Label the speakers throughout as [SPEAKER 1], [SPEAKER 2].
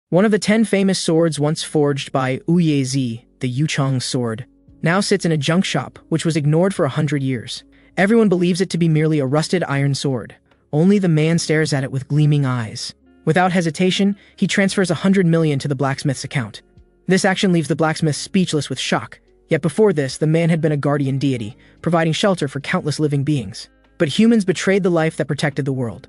[SPEAKER 1] One of the 10 famous swords once forged by Uyezi, the Yuchong sword, now sits in a junk shop which was ignored for 100 years. Everyone believes it to be merely a rusted iron sword. Only the man stares at it with gleaming eyes. Without hesitation, he transfers 100 million to the blacksmith's account. This action leaves the blacksmith speechless with shock. Yet before this, the man had been a guardian deity, providing shelter for countless living beings. But humans betrayed the life that protected the world.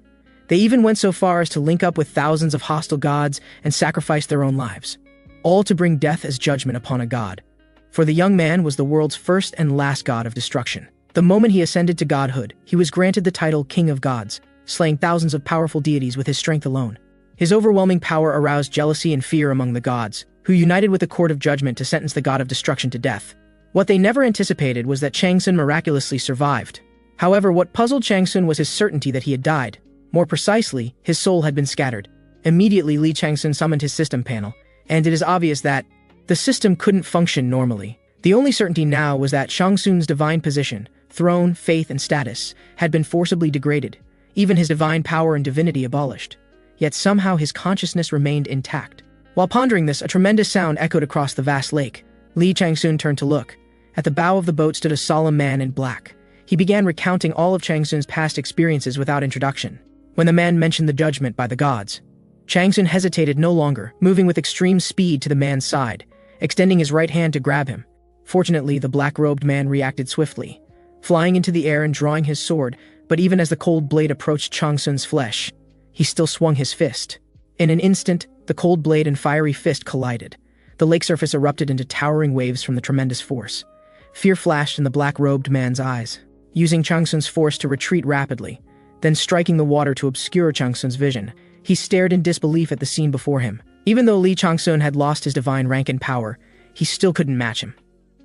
[SPEAKER 1] They even went so far as to link up with thousands of hostile gods and sacrifice their own lives, all to bring death as judgment upon a god. For the young man was the world's first and last god of destruction. The moment he ascended to godhood, he was granted the title King of Gods, slaying thousands of powerful deities with his strength alone. His overwhelming power aroused jealousy and fear among the gods, who united with the court of judgment to sentence the god of destruction to death. What they never anticipated was that Changsun miraculously survived. However, what puzzled Changsun was his certainty that he had died. More precisely, his soul had been scattered. Immediately, Li Changsun summoned his system panel, and it is obvious that the system couldn't function normally. The only certainty now was that Changsun's divine position, throne, faith, and status had been forcibly degraded, even his divine power and divinity abolished. Yet somehow his consciousness remained intact. While pondering this, a tremendous sound echoed across the vast lake. Li Changsun turned to look. At the bow of the boat stood a solemn man in black. He began recounting all of Changsun's past experiences without introduction. When the man mentioned the judgment by the gods, Changsun hesitated no longer, moving with extreme speed to the man's side, extending his right hand to grab him. Fortunately, the black-robed man reacted swiftly, flying into the air and drawing his sword, but even as the cold blade approached Changsun's flesh, he still swung his fist. In an instant, the cold blade and fiery fist collided. The lake surface erupted into towering waves from the tremendous force. Fear flashed in the black-robed man's eyes, using Changsun's force to retreat rapidly, then striking the water to obscure Changsun's vision. He stared in disbelief at the scene before him. Even though Li Changsun had lost his divine rank and power, he still couldn't match him.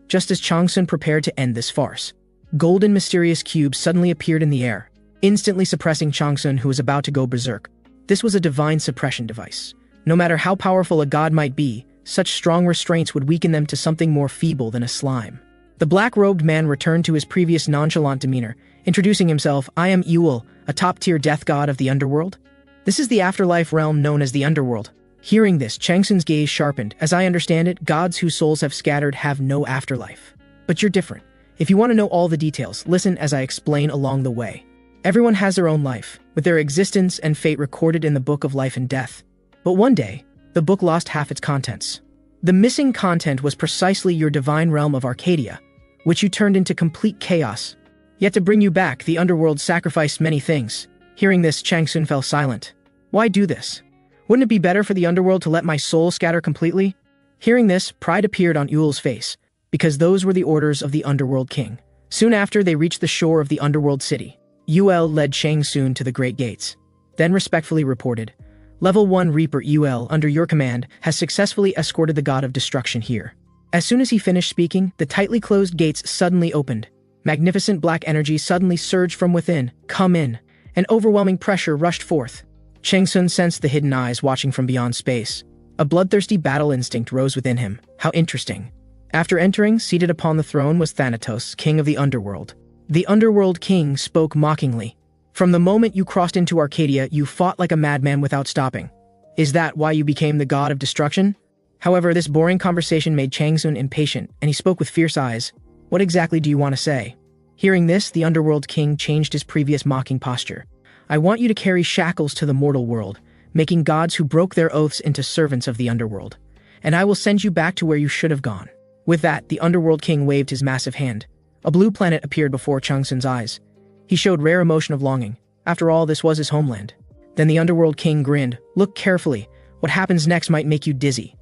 [SPEAKER 1] Just as Changsun prepared to end this farce, golden mysterious cubes suddenly appeared in the air, instantly suppressing Changsun, who was about to go berserk. This was a divine suppression device. No matter how powerful a god might be, such strong restraints would weaken them to something more feeble than a slime. The black-robed man returned to his previous nonchalant demeanor, introducing himself. "I am Ewell, a top-tier death god of the underworld. This is the afterlife realm known as the underworld." Hearing this, Changsun's gaze sharpened. "As I understand it, gods whose souls have scattered have no afterlife. But you're different. If you want to know all the details, listen as I explain along the way. Everyone has their own life, with their existence and fate recorded in the book of life and death. But one day, the book lost half its contents. The missing content was precisely your divine realm of Arcadia, which you turned into complete chaos. Yet to bring you back, the underworld sacrificed many things." Hearing this, Changsun fell silent. "Why do this? Wouldn't it be better for the underworld to let my soul scatter completely?" Hearing this, pride appeared on Ewell's face, because those were the orders of the underworld king. Soon after, they reached the shore of the underworld city. Ewell led Changsun to the great gates, then respectfully reported, "Level 1 Reaper Ewell, under your command, has successfully escorted the god of destruction here." As soon as he finished speaking, the tightly closed gates suddenly opened. Magnificent black energy suddenly surged from within. "Come in." An overwhelming pressure rushed forth. Changsun sensed the hidden eyes watching from beyond space. A bloodthirsty battle instinct rose within him. How interesting. After entering, seated upon the throne was Thanatos, king of the underworld. The underworld king spoke mockingly. "From the moment you crossed into Arcadia, you fought like a madman without stopping. Is that why you became the god of destruction?" However, this boring conversation made Changsun impatient, and he spoke with fierce eyes. "What exactly do you want to say?" Hearing this, the underworld king changed his previous mocking posture. "I want you to carry shackles to the mortal world, making gods who broke their oaths into servants of the underworld. And I will send you back to where you should have gone." With that, the underworld king waved his massive hand. A blue planet appeared before Changsun's eyes. He showed rare emotion of longing. After all, this was his homeland. Then the underworld king grinned. "Look carefully. What happens next might make you dizzy."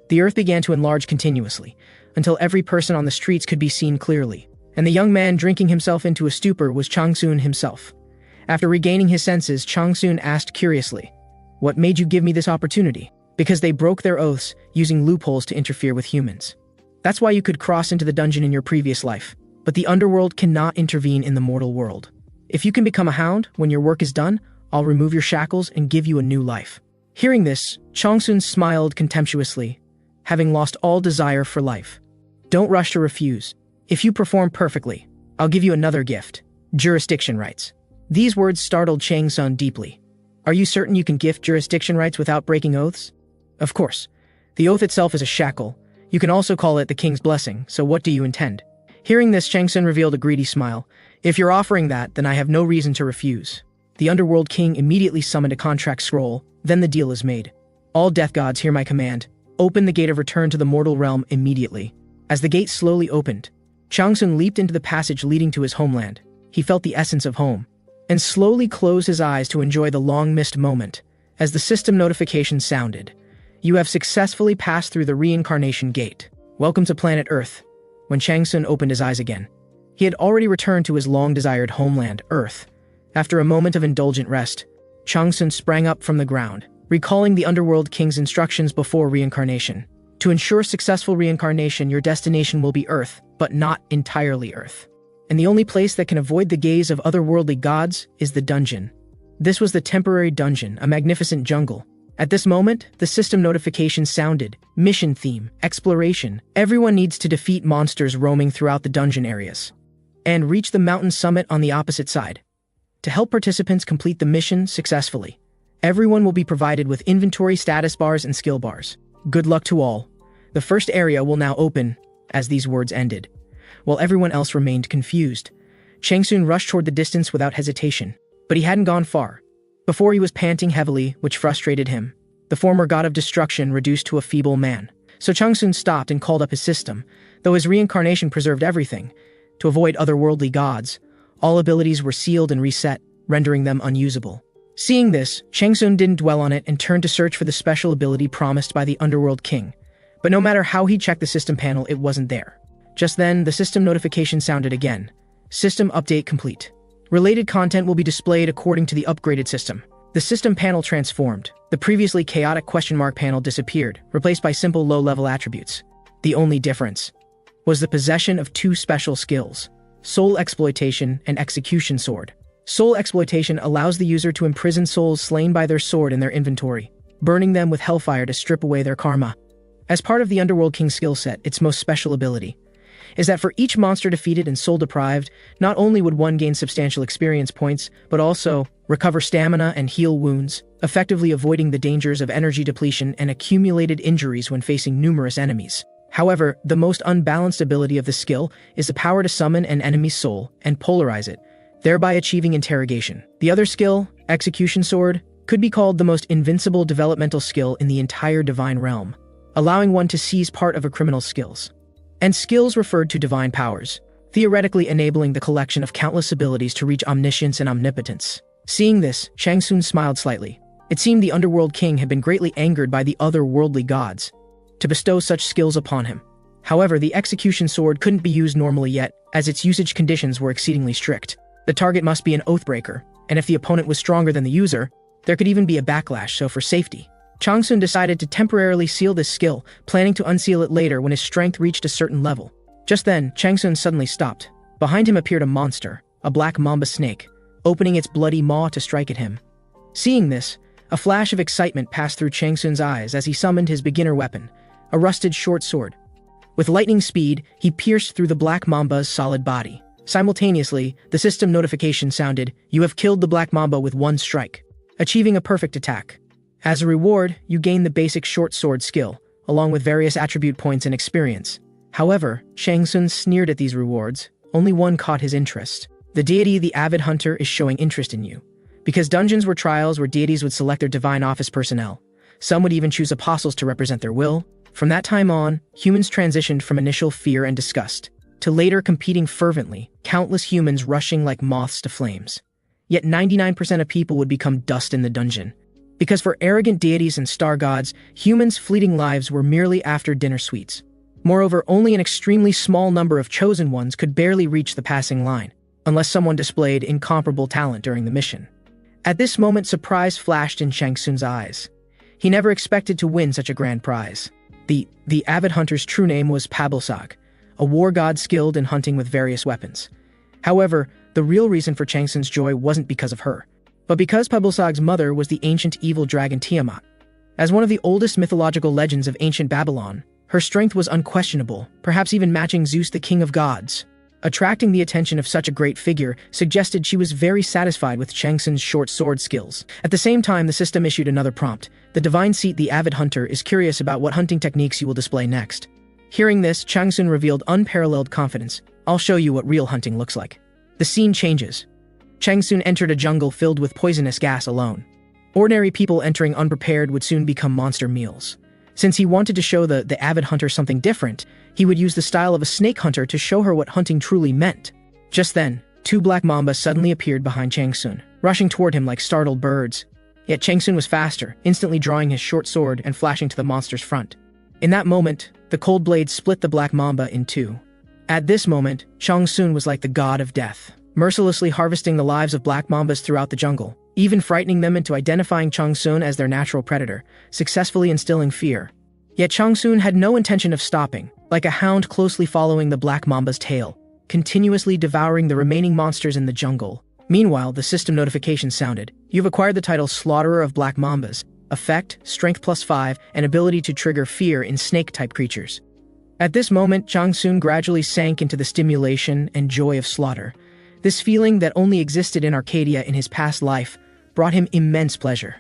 [SPEAKER 1] The earth began to enlarge continuously, until every person on the streets could be seen clearly. And the young man drinking himself into a stupor was Changsun himself. After regaining his senses, Changsun asked curiously, "What made you give me this opportunity?" "Because they broke their oaths, using loopholes to interfere with humans. That's why you could cross into the dungeon in your previous life. But the underworld cannot intervene in the mortal world. If you can become a hound, when your work is done, I'll remove your shackles and give you a new life." Hearing this, Changsun smiled contemptuously, having lost all desire for life. "Don't rush to refuse. If you perform perfectly, I'll give you another gift, jurisdiction rights." These words startled Changsun deeply. "Are you certain you can gift jurisdiction rights without breaking oaths?" Of course. The oath itself is a shackle. You can also call it the king's blessing, so what do you intend? Hearing this, Changsun revealed a greedy smile. If you're offering that, then I have no reason to refuse. The underworld king immediately summoned a contract scroll, then the deal is made. All death gods hear my command. Open the gate of return to the mortal realm immediately. As the gate slowly opened, Changsun leaped into the passage leading to his homeland. He felt the essence of home, and slowly closed his eyes to enjoy the long-missed moment. As the system notification sounded, you have successfully passed through the Reincarnation gate. Welcome to planet Earth. When Changsun opened his eyes again, he had already returned to his long-desired homeland, Earth. After a moment of indulgent rest, Changsun sprang up from the ground, recalling the Underworld King's instructions before reincarnation. To ensure successful reincarnation, your destination will be Earth, but not entirely Earth. And the only place that can avoid the gaze of otherworldly gods is the dungeon. This was the temporary dungeon, a magnificent jungle. At this moment, the system notification sounded. Mission theme, exploration. Everyone needs to defeat monsters roaming throughout the dungeon areas and reach the mountain summit on the opposite side. To help participants complete the mission successfully, everyone will be provided with inventory status bars and skill bars. Good luck to all. The first area will now open. As these words ended, while everyone else remained confused, Changsun rushed toward the distance without hesitation. But he hadn't gone far before he was panting heavily, which frustrated him. The former god of destruction reduced to a feeble man. So Changsun stopped and called up his system. Though his reincarnation preserved everything, to avoid otherworldly gods, all abilities were sealed and reset, rendering them unusable. Seeing this, Changsun didn't dwell on it and turned to search for the special ability promised by the Underworld King. But no matter how he checked the system panel, it wasn't there. Just then, the system notification sounded again. System update complete. Related content will be displayed according to the upgraded system. The system panel transformed. The previously chaotic question mark panel disappeared, replaced by simple low-level attributes. The only difference was the possession of two special skills: Soul Exploitation and Execution Sword. Soul Exploitation allows the user to imprison souls slain by their sword in their inventory, burning them with hellfire to strip away their karma. As part of the Underworld King's skill set, its most special ability is that for each monster defeated and soul deprived, not only would one gain substantial experience points, but also recover stamina and heal wounds, effectively avoiding the dangers of energy depletion and accumulated injuries when facing numerous enemies. However, the most unbalanced ability of the skill is the power to summon an enemy's soul and polarize it, thereby achieving interrogation. The other skill, Execution Sword, could be called the most invincible developmental skill in the entire divine realm, allowing one to seize part of a criminal's skills. And skills referred to divine powers, theoretically enabling the collection of countless abilities to reach omniscience and omnipotence. Seeing this, Changsun smiled slightly. It seemed the Underworld King had been greatly angered by the otherworldly gods to bestow such skills upon him. However, the Execution Sword couldn't be used normally yet, as its usage conditions were exceedingly strict. The target must be an Oathbreaker, and if the opponent was stronger than the user, there could even be a backlash, so for safety, Changsun decided to temporarily seal this skill, planning to unseal it later when his strength reached a certain level. Just then, Changsun suddenly stopped. Behind him appeared a monster, a black mamba snake, opening its bloody maw to strike at him. Seeing this, a flash of excitement passed through Changsun's eyes as he summoned his beginner weapon, a rusted short sword. With lightning speed, he pierced through the black mamba's solid body. Simultaneously, the system notification sounded, "You have killed the black mamba with one strike," achieving a perfect attack. As a reward, you gain the basic short sword skill, along with various attribute points and experience. However, Changsun sneered at these rewards. Only one caught his interest. The deity, the avid hunter, is showing interest in you. Because dungeons were trials where deities would select their divine office personnel. Some would even choose apostles to represent their will. From that time on, humans transitioned from initial fear and disgust to later competing fervently, countless humans rushing like moths to flames. Yet 99% of people would become dust in the dungeon. Because for arrogant deities and star gods, humans' fleeting lives were merely after-dinner sweets. Moreover, only an extremely small number of chosen ones could barely reach the passing line, unless someone displayed incomparable talent during the mission. At this moment, surprise flashed in Changsun's eyes. He never expected to win such a grand prize. The avid hunter's true name was Pablsag, a war god skilled in hunting with various weapons. However, the real reason for Changsun's joy wasn't because of her, but because Pablsag's mother was the ancient evil dragon Tiamat. As one of the oldest mythological legends of ancient Babylon, her strength was unquestionable, perhaps even matching Zeus, the king of gods. Attracting the attention of such a great figure suggested she was very satisfied with Chang Sun's short sword skills. At the same time, the system issued another prompt. The divine seat, the avid hunter, is curious about what hunting techniques you will display next. Hearing this, Chang Sun revealed unparalleled confidence. I'll show you what real hunting looks like. The scene changes. Chang Sun entered a jungle filled with poisonous gas alone. Ordinary people entering unprepared would soon become monster meals. Since he wanted to show the avid hunter something different, he would use the style of a snake hunter to show her what hunting truly meant. Just then, two black mambas suddenly appeared behind Chang Sun, rushing toward him like startled birds. Yet Chang Sun was faster, instantly drawing his short sword and flashing to the monster's front. In that moment, the cold blade split the black mamba in two. At this moment, Chang Sun was like the god of death, mercilessly harvesting the lives of black mambas throughout the jungle, even frightening them into identifying Chang Sun as their natural predator, successfully instilling fear. Yet Chang Sun had no intention of stopping, like a hound closely following the black mamba's tail, continuously devouring the remaining monsters in the jungle. Meanwhile, the system notification sounded. You've acquired the title Slaughterer of Black Mambas. Effect, Strength +5, and ability to trigger fear in snake-type creatures. At this moment, Chang Sun gradually sank into the stimulation and joy of slaughter. This feeling that only existed in Arcadia in his past life brought him immense pleasure.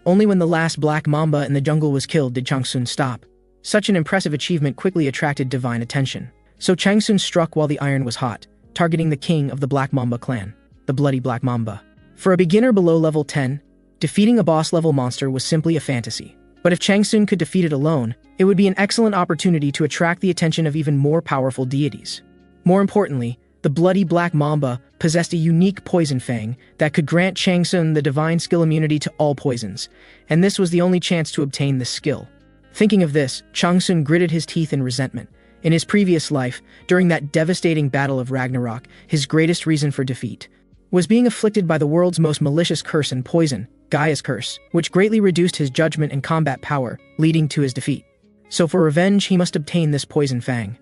[SPEAKER 1] Only when the last black mamba in the jungle was killed did Chang Sun stop. Such an impressive achievement quickly attracted divine attention. So Chang Sun struck while the iron was hot, targeting the king of the Black Mamba clan, the Bloody Black Mamba. For a beginner below level 10, defeating a boss-level monster was simply a fantasy. But if Chang Sun could defeat it alone, it would be an excellent opportunity to attract the attention of even more powerful deities. More importantly, the Bloody Black Mamba possessed a unique poison fang that could grant Chang Sun the divine skill immunity to all poisons, and this was the only chance to obtain this skill. Thinking of this, Chang Sun gritted his teeth in resentment. In his previous life, during that devastating battle of Ragnarok, his greatest reason for defeat was being afflicted by the world's most malicious curse and poison, Gaia's curse, which greatly reduced his judgment and combat power, leading to his defeat. So for revenge, he must obtain this poison fang.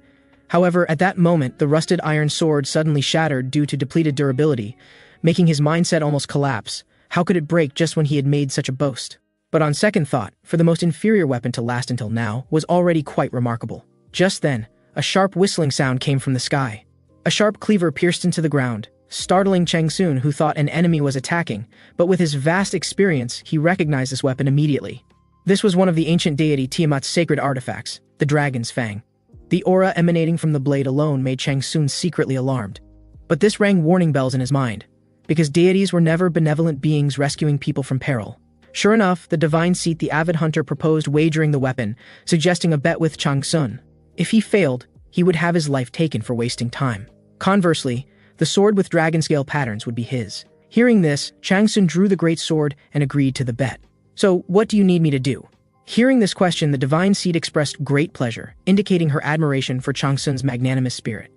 [SPEAKER 1] However, at that moment, the rusted iron sword suddenly shattered due to depleted durability, making his mindset almost collapse. How could it break just when he had made such a boast? But on second thought, for the most inferior weapon to last until now, was already quite remarkable. Just then, a sharp whistling sound came from the sky. A sharp cleaver pierced into the ground, startling Chang Sun, who thought an enemy was attacking, but with his vast experience, he recognized this weapon immediately. This was one of the ancient deity Tiamat's sacred artifacts, the Dragon's Fang. The aura emanating from the blade alone made Chang Sun secretly alarmed. But this rang warning bells in his mind, because deities were never benevolent beings rescuing people from peril. Sure enough, the divine seat, the avid hunter, proposed wagering the weapon, suggesting a bet with Chang Sun. If he failed, he would have his life taken for wasting time. Conversely, the sword with dragon scale patterns would be his. Hearing this, Chang Sun drew the great sword and agreed to the bet. So, what do you need me to do? Hearing this question, the divine seed expressed great pleasure, indicating her admiration for Chang Sun's magnanimous spirit.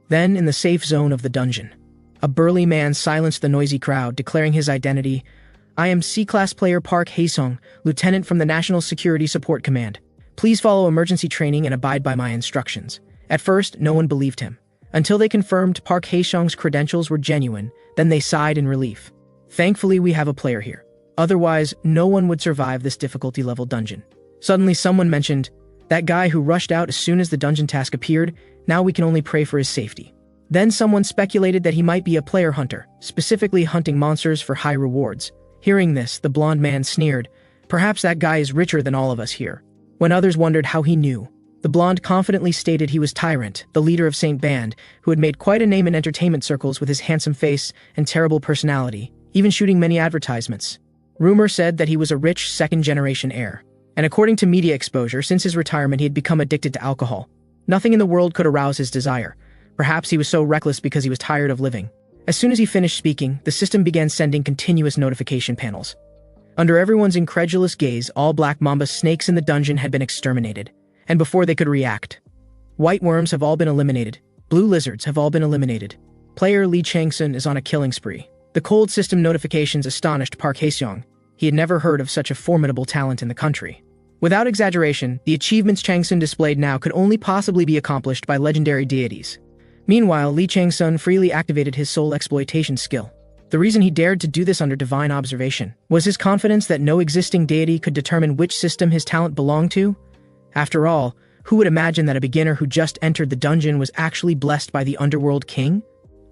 [SPEAKER 1] Then, in the safe zone of the dungeon, a burly man silenced the noisy crowd, declaring his identity. I am C-Class player Park Haesung, lieutenant from the National Security Support Command. Please follow emergency training and abide by my instructions. At first, no one believed him. Until they confirmed Park Haesung's credentials were genuine, then they sighed in relief. Thankfully, we have a player here. Otherwise, no one would survive this difficulty-level dungeon. Suddenly, someone mentioned, that guy who rushed out as soon as the dungeon task appeared, now we can only pray for his safety. Then someone speculated that he might be a player hunter, specifically hunting monsters for high rewards. Hearing this, the blonde man sneered, perhaps that guy is richer than all of us here. When others wondered how he knew, the blonde confidently stated he was Tyrant, the leader of Saint Band, who had made quite a name in entertainment circles with his handsome face and terrible personality, even shooting many advertisements. Rumor said that he was a rich second-generation heir. And according to media exposure, since his retirement he had become addicted to alcohol. Nothing in the world could arouse his desire. Perhaps he was so reckless because he was tired of living. As soon as he finished speaking, the system began sending continuous notification panels. Under everyone's incredulous gaze, all Black Mamba snakes in the dungeon had been exterminated. And before they could react, white worms have all been eliminated. Blue lizards have all been eliminated. Player Lee Chang-sun is on a killing spree. The cold system notifications astonished Park Haesung. He had never heard of such a formidable talent in the country. Without exaggeration, the achievements Chang-sun displayed now could only possibly be accomplished by legendary deities. Meanwhile, Lee Chang-sun freely activated his soul exploitation skill. The reason he dared to do this under divine observation was his confidence that no existing deity could determine which system his talent belonged to. After all, Who would imagine that a beginner who just entered the dungeon was actually blessed by the underworld king?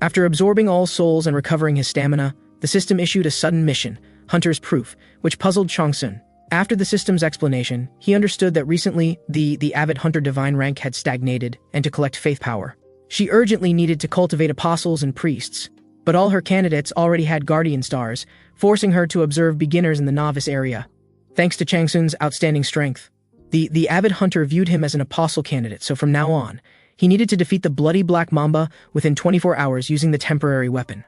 [SPEAKER 1] After absorbing all souls and recovering his stamina, the system issued a sudden mission, Hunter's Proof, which puzzled Changsun. After the system's explanation, he understood that recently the avid hunter divine rank had stagnated, and to collect faith power, she urgently needed to cultivate apostles and priests. But all her candidates already had guardian stars, forcing her to observe beginners in the novice area. Thanks to Changsun's outstanding strength, the avid hunter viewed him as an apostle candidate, so from now on, he needed to defeat the bloody black mamba within 24 hours using the temporary weapon.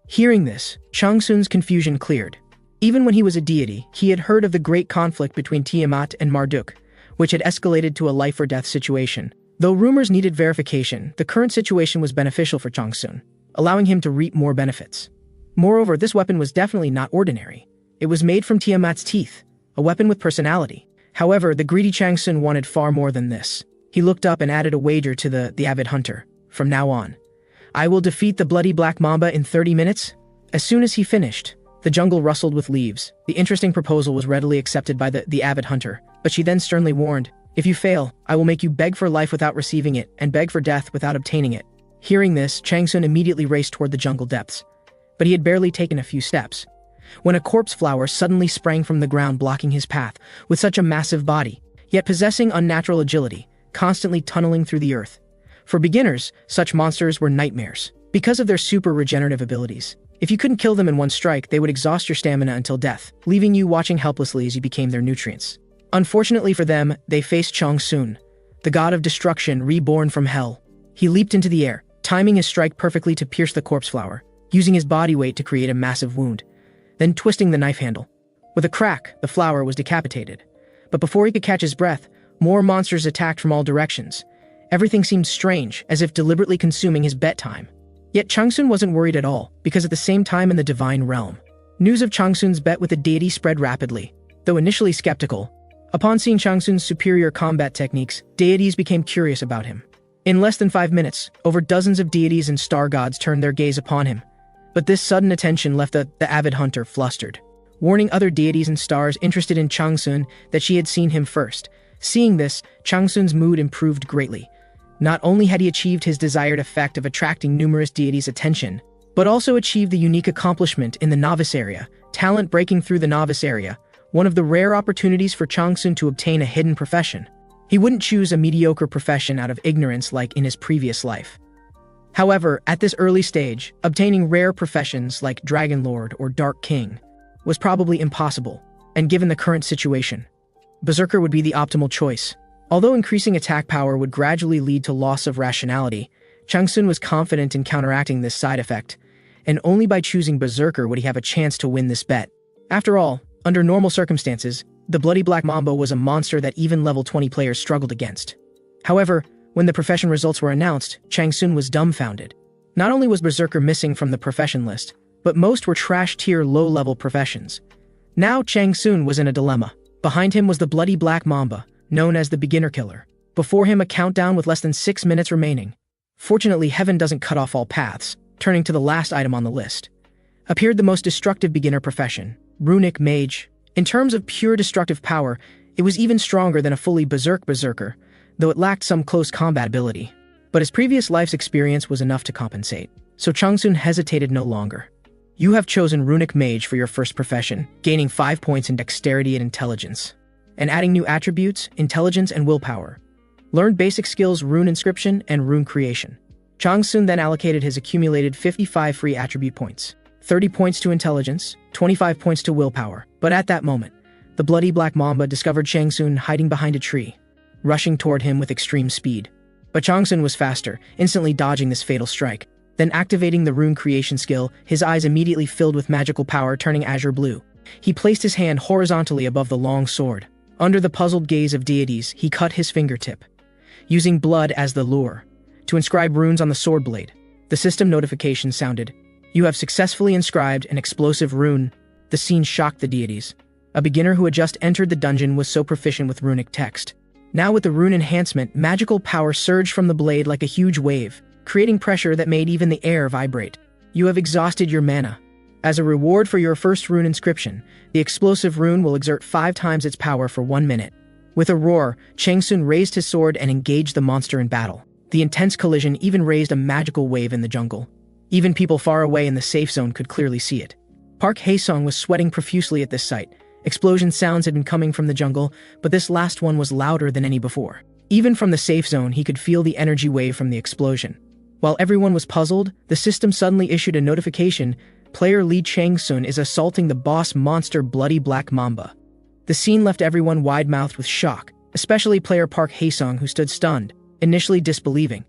[SPEAKER 1] Hearing this, Changsun's confusion cleared. Even when he was a deity, he had heard of the great conflict between Tiamat and Marduk, which had escalated to a life-or-death situation. Though rumors needed verification, the current situation was beneficial for Changsun, allowing him to reap more benefits. Moreover, this weapon was definitely not ordinary. It was made from Tiamat's teeth, a weapon with personality. However, the greedy Changsun wanted far more than this. He looked up and added a wager to the avid hunter. From now on, I will defeat the bloody black mamba in 30 minutes. As soon as he finished, the jungle rustled with leaves. The interesting proposal was readily accepted by the avid hunter, but she then sternly warned, "If you fail, I will make you beg for life without receiving it, and beg for death without obtaining it." Hearing this, Changsun immediately raced toward the jungle depths. But he had barely taken a few steps when a corpse flower suddenly sprang from the ground, blocking his path. With such a massive body, yet possessing unnatural agility, constantly tunneling through the earth. For beginners, such monsters were nightmares, because of their super regenerative abilities. If you couldn't kill them in one strike, they would exhaust your stamina until death, leaving you watching helplessly as you became their nutrients. Unfortunately for them, they faced Changsun, the god of destruction reborn from hell. He leaped into the air, timing his strike perfectly to pierce the corpse flower, using his body weight to create a massive wound, then twisting the knife handle. With a crack, the flower was decapitated. But before he could catch his breath, more monsters attacked from all directions. Everything seemed strange, as if deliberately consuming his bedtime. Yet Changsun wasn't worried at all, because at the same time in the divine realm, news of Changsun's bet with the deity spread rapidly. Though initially skeptical, upon seeing Changsun's superior combat techniques, deities became curious about him. In less than 5 minutes, over dozens of deities and star gods turned their gaze upon him. But this sudden attention left the avid hunter flustered, warning other deities and stars interested in Changsun that she had seen him first. Seeing this, Changsun's mood improved greatly. Not only had he achieved his desired effect of attracting numerous deities' attention, but also achieved the unique accomplishment in the novice area, talent breaking through the novice area, one of the rare opportunities for Changsun to obtain a hidden profession. He wouldn't choose a mediocre profession out of ignorance like in his previous life. However, at this early stage, obtaining rare professions like Dragon Lord or Dark King was probably impossible, and given the current situation, Berserker would be the optimal choice. Although increasing attack power would gradually lead to loss of rationality, Changsun was confident in counteracting this side effect, and only by choosing Berserker would he have a chance to win this bet. After all, under normal circumstances, the Bloody Black Mamba was a monster that even level 20 players struggled against. However, when the profession results were announced, Changsun was dumbfounded. Not only was Berserker missing from the profession list, but most were trash-tier low-level professions. Now Changsun was in a dilemma. Behind him was the Bloody Black Mamba, known as the Beginner Killer. Before him, a countdown with less than 6 minutes remaining. Fortunately, heaven doesn't cut off all paths. Turning to the last item on the list, appeared the most destructive beginner profession, Runic Mage. In terms of pure destructive power, it was even stronger than a fully berserker, though it lacked some close combat ability. But his previous life's experience was enough to compensate, so Changsun hesitated no longer. You have chosen Runic Mage for your first profession, gaining 5 points in dexterity and intelligence, and adding new attributes, intelligence and willpower. Learn basic skills Rune Inscription and Rune Creation. Changsun then allocated his accumulated 55 free attribute points, 30 points to intelligence, 25 points to willpower. But at that moment, the Bloody Black Mamba discovered Changsun hiding behind a tree, rushing toward him with extreme speed. But Changsun was faster, instantly dodging this fatal strike. Then activating the Rune Creation skill, his eyes immediately filled with magical power, turning azure blue. He placed his hand horizontally above the long sword. Under the puzzled gaze of deities, he cut his fingertip, using blood as the lure, to inscribe runes on the sword blade. The system notification sounded. You have successfully inscribed an explosive rune. The scene shocked the deities. A beginner who had just entered the dungeon was so proficient with runic text. Now with the rune enhancement, magical power surged from the blade like a huge wave, creating pressure that made even the air vibrate. You have exhausted your mana. As a reward for your first rune inscription, the explosive rune will exert 5 times its power for 1 minute. With a roar, Chang Sun raised his sword and engaged the monster in battle. The intense collision even raised a magical wave in the jungle. Even people far away in the safe zone could clearly see it. Park Hae-sung was sweating profusely at this sight. Explosion sounds had been coming from the jungle, but this last one was louder than any before. Even from the safe zone, he could feel the energy wave from the explosion. While everyone was puzzled, the system suddenly issued a notification: player Lee Chang-sun is assaulting the boss monster Bloody Black Mamba. The scene left everyone wide-mouthed with shock, especially player Park Hae-sung, who stood stunned, initially disbelieving.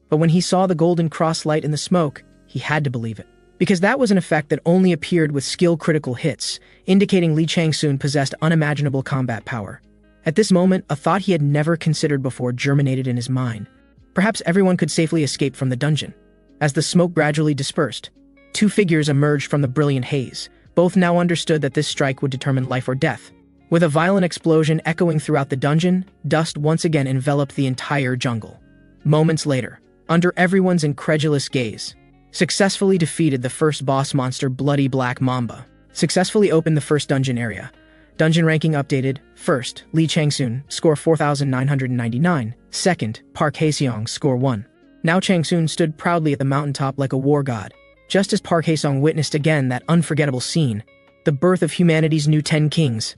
[SPEAKER 1] But when he saw the golden cross light in the smoke, he had to believe it. Because that was an effect that only appeared with skill-critical hits, indicating Lee Chang-sun possessed unimaginable combat power. At this moment, a thought he had never considered before germinated in his mind. Perhaps everyone could safely escape from the dungeon. As the smoke gradually dispersed, two figures emerged from the brilliant haze. Both now understood that this strike would determine life or death. With a violent explosion echoing throughout the dungeon, dust once again enveloped the entire jungle. Moments later, under everyone's incredulous gaze, successfully defeated the first boss monster Bloody Black Mamba. Successfully opened the first dungeon area. Dungeon ranking updated. First, Lee Chang-sun, score 4,999. Second, Park Hae-sung, score 1. Now Chang-sun stood proudly at the mountaintop like a war god. Just as Park Hae-sung witnessed again that unforgettable scene, the birth of humanity's new 10 kings.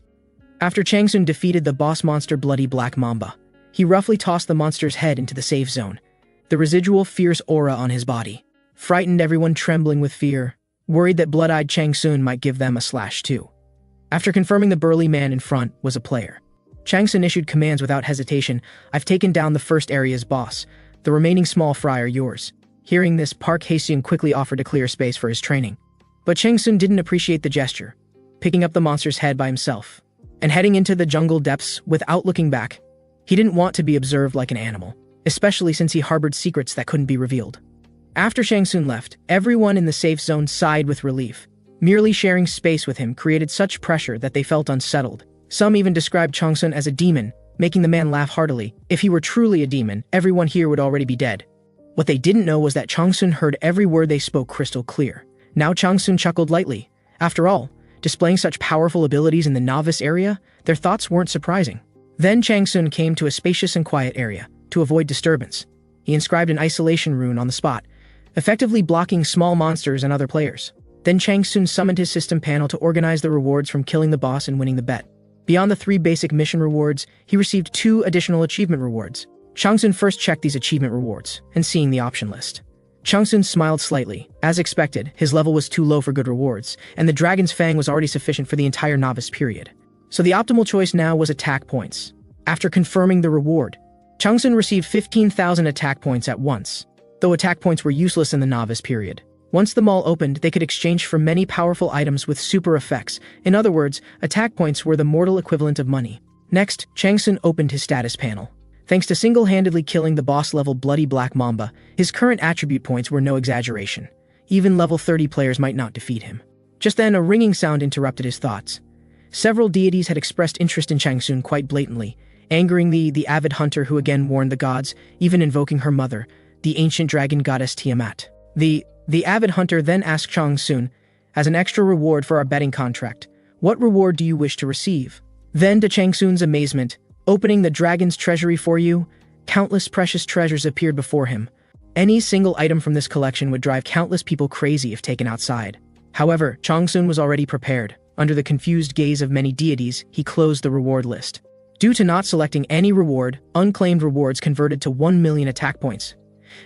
[SPEAKER 1] After Chang-sun defeated the boss monster Bloody Black Mamba, he roughly tossed the monster's head into the safe zone. The residual fierce aura on his body frightened everyone, trembling with fear, worried that blood-eyed Chang-sun might give them a slash too. After confirming the burly man in front was a player, Chang-sun issued commands without hesitation. I've taken down the first area's boss. The remaining small fry are yours. Hearing this, Park Hae-sung quickly offered to clear space for his training. But Chang-sun didn't appreciate the gesture, picking up the monster's head by himself and heading into the jungle depths without looking back. He didn't want to be observed like an animal, especially since he harbored secrets that couldn't be revealed. After Chang-sun left, everyone in the safe zone sighed with relief. Merely sharing space with him created such pressure that they felt unsettled. Some even described Chang-sun as a demon, making the man laugh heartily. If he were truly a demon, everyone here would already be dead. What they didn't know was that Chang-sun heard every word they spoke crystal clear. Now Chang-sun chuckled lightly. After all, displaying such powerful abilities in the novice area, their thoughts weren't surprising. Then Chang-sun came to a spacious and quiet area. To avoid disturbance, he inscribed an isolation rune on the spot, effectively blocking small monsters and other players. Then Chang-sun summoned his system panel to organize the rewards from killing the boss and winning the bet. Beyond the 3 basic mission rewards, he received 2 additional achievement rewards. Chang-sun first checked these achievement rewards, and seeing the option list, Chang-sun smiled slightly. As expected, his level was too low for good rewards, and the Dragon's Fang was already sufficient for the entire novice period. So the optimal choice now was attack points. After confirming the reward, Chang-sun received 15,000 attack points at once, though attack points were useless in the novice period. Once the mall opened, they could exchange for many powerful items with super effects. In other words, attack points were the mortal equivalent of money. Next, Chang-sun opened his status panel. Thanks to single-handedly killing the boss-level Bloody Black Mamba, his current attribute points were no exaggeration. Even level 30 players might not defeat him. Just then, a ringing sound interrupted his thoughts. Several deities had expressed interest in Chang-sun quite blatantly, angering the avid hunter who again warned the gods, even invoking her mother, the ancient dragon goddess Tiamat. The avid hunter then asked Chang-sun, as an extra reward for our betting contract, what reward do you wish to receive? Then, to Chang-sun's amazement, opening the dragon's treasury for you, countless precious treasures appeared before him. Any single item from this collection would drive countless people crazy if taken outside. However, Chang-sun was already prepared. Under the confused gaze of many deities, he closed the reward list. Due to not selecting any reward, unclaimed rewards converted to 1 million attack points.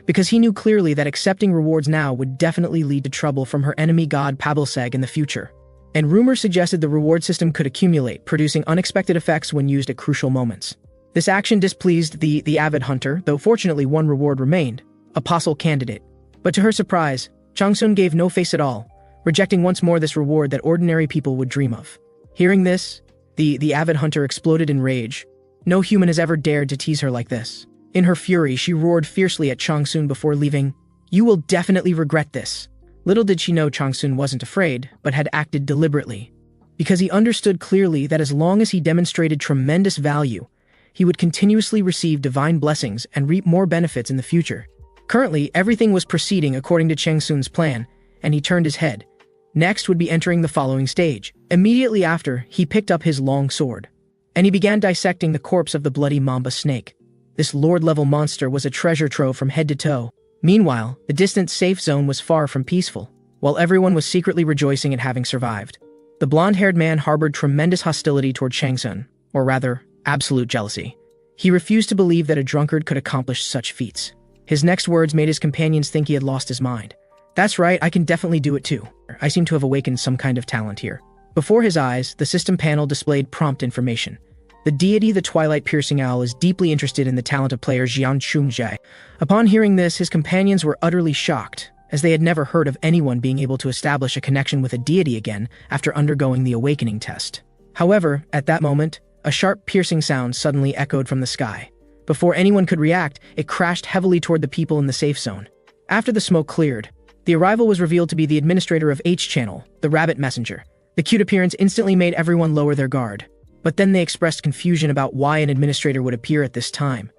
[SPEAKER 1] Because he knew clearly that accepting rewards now would definitely lead to trouble from her enemy god Pabilseg in the future. And rumors suggested the reward system could accumulate, producing unexpected effects when used at crucial moments. This action displeased the avid hunter, though fortunately one reward remained, Apostle Candidate. But to her surprise, Chang-sun gave no face at all, rejecting once more this reward that ordinary people would dream of. Hearing this, the avid hunter exploded in rage. No human has ever dared to tease her like this. In her fury, she roared fiercely at Chang-sun before leaving. You will definitely regret this. Little did she know Chang-sun wasn't afraid, but had acted deliberately. Because he understood clearly that as long as he demonstrated tremendous value, he would continuously receive divine blessings and reap more benefits in the future. Currently, everything was proceeding according to Chang-sun's plan, and he turned his head. Next would be entering the following stage. Immediately after, he picked up his long sword. and he began dissecting the corpse of the bloody mamba snake. This lord-level monster was a treasure trove from head to toe. Meanwhile, the distant safe zone was far from peaceful, while everyone was secretly rejoicing at having survived. The blonde-haired man harbored tremendous hostility toward Changsun, or rather, absolute jealousy. He refused to believe that a drunkard could accomplish such feats. His next words made his companions think he had lost his mind. "That's right, I can definitely do it too. I seem to have awakened some kind of talent here." Before his eyes, the system panel displayed prompt information. The deity, the Twilight piercing owl, is deeply interested in the talent of player Jian Chungjie. Upon hearing this, his companions were utterly shocked, as they had never heard of anyone being able to establish a connection with a deity again after undergoing the awakening test. However, at that moment, a sharp piercing sound suddenly echoed from the sky. Before anyone could react, it crashed heavily toward the people in the safe zone. After the smoke cleared, the arrival was revealed to be the administrator of H-Channel, the rabbit messenger. The cute appearance instantly made everyone lower their guard. But then they expressed confusion about why an administrator would appear at this time.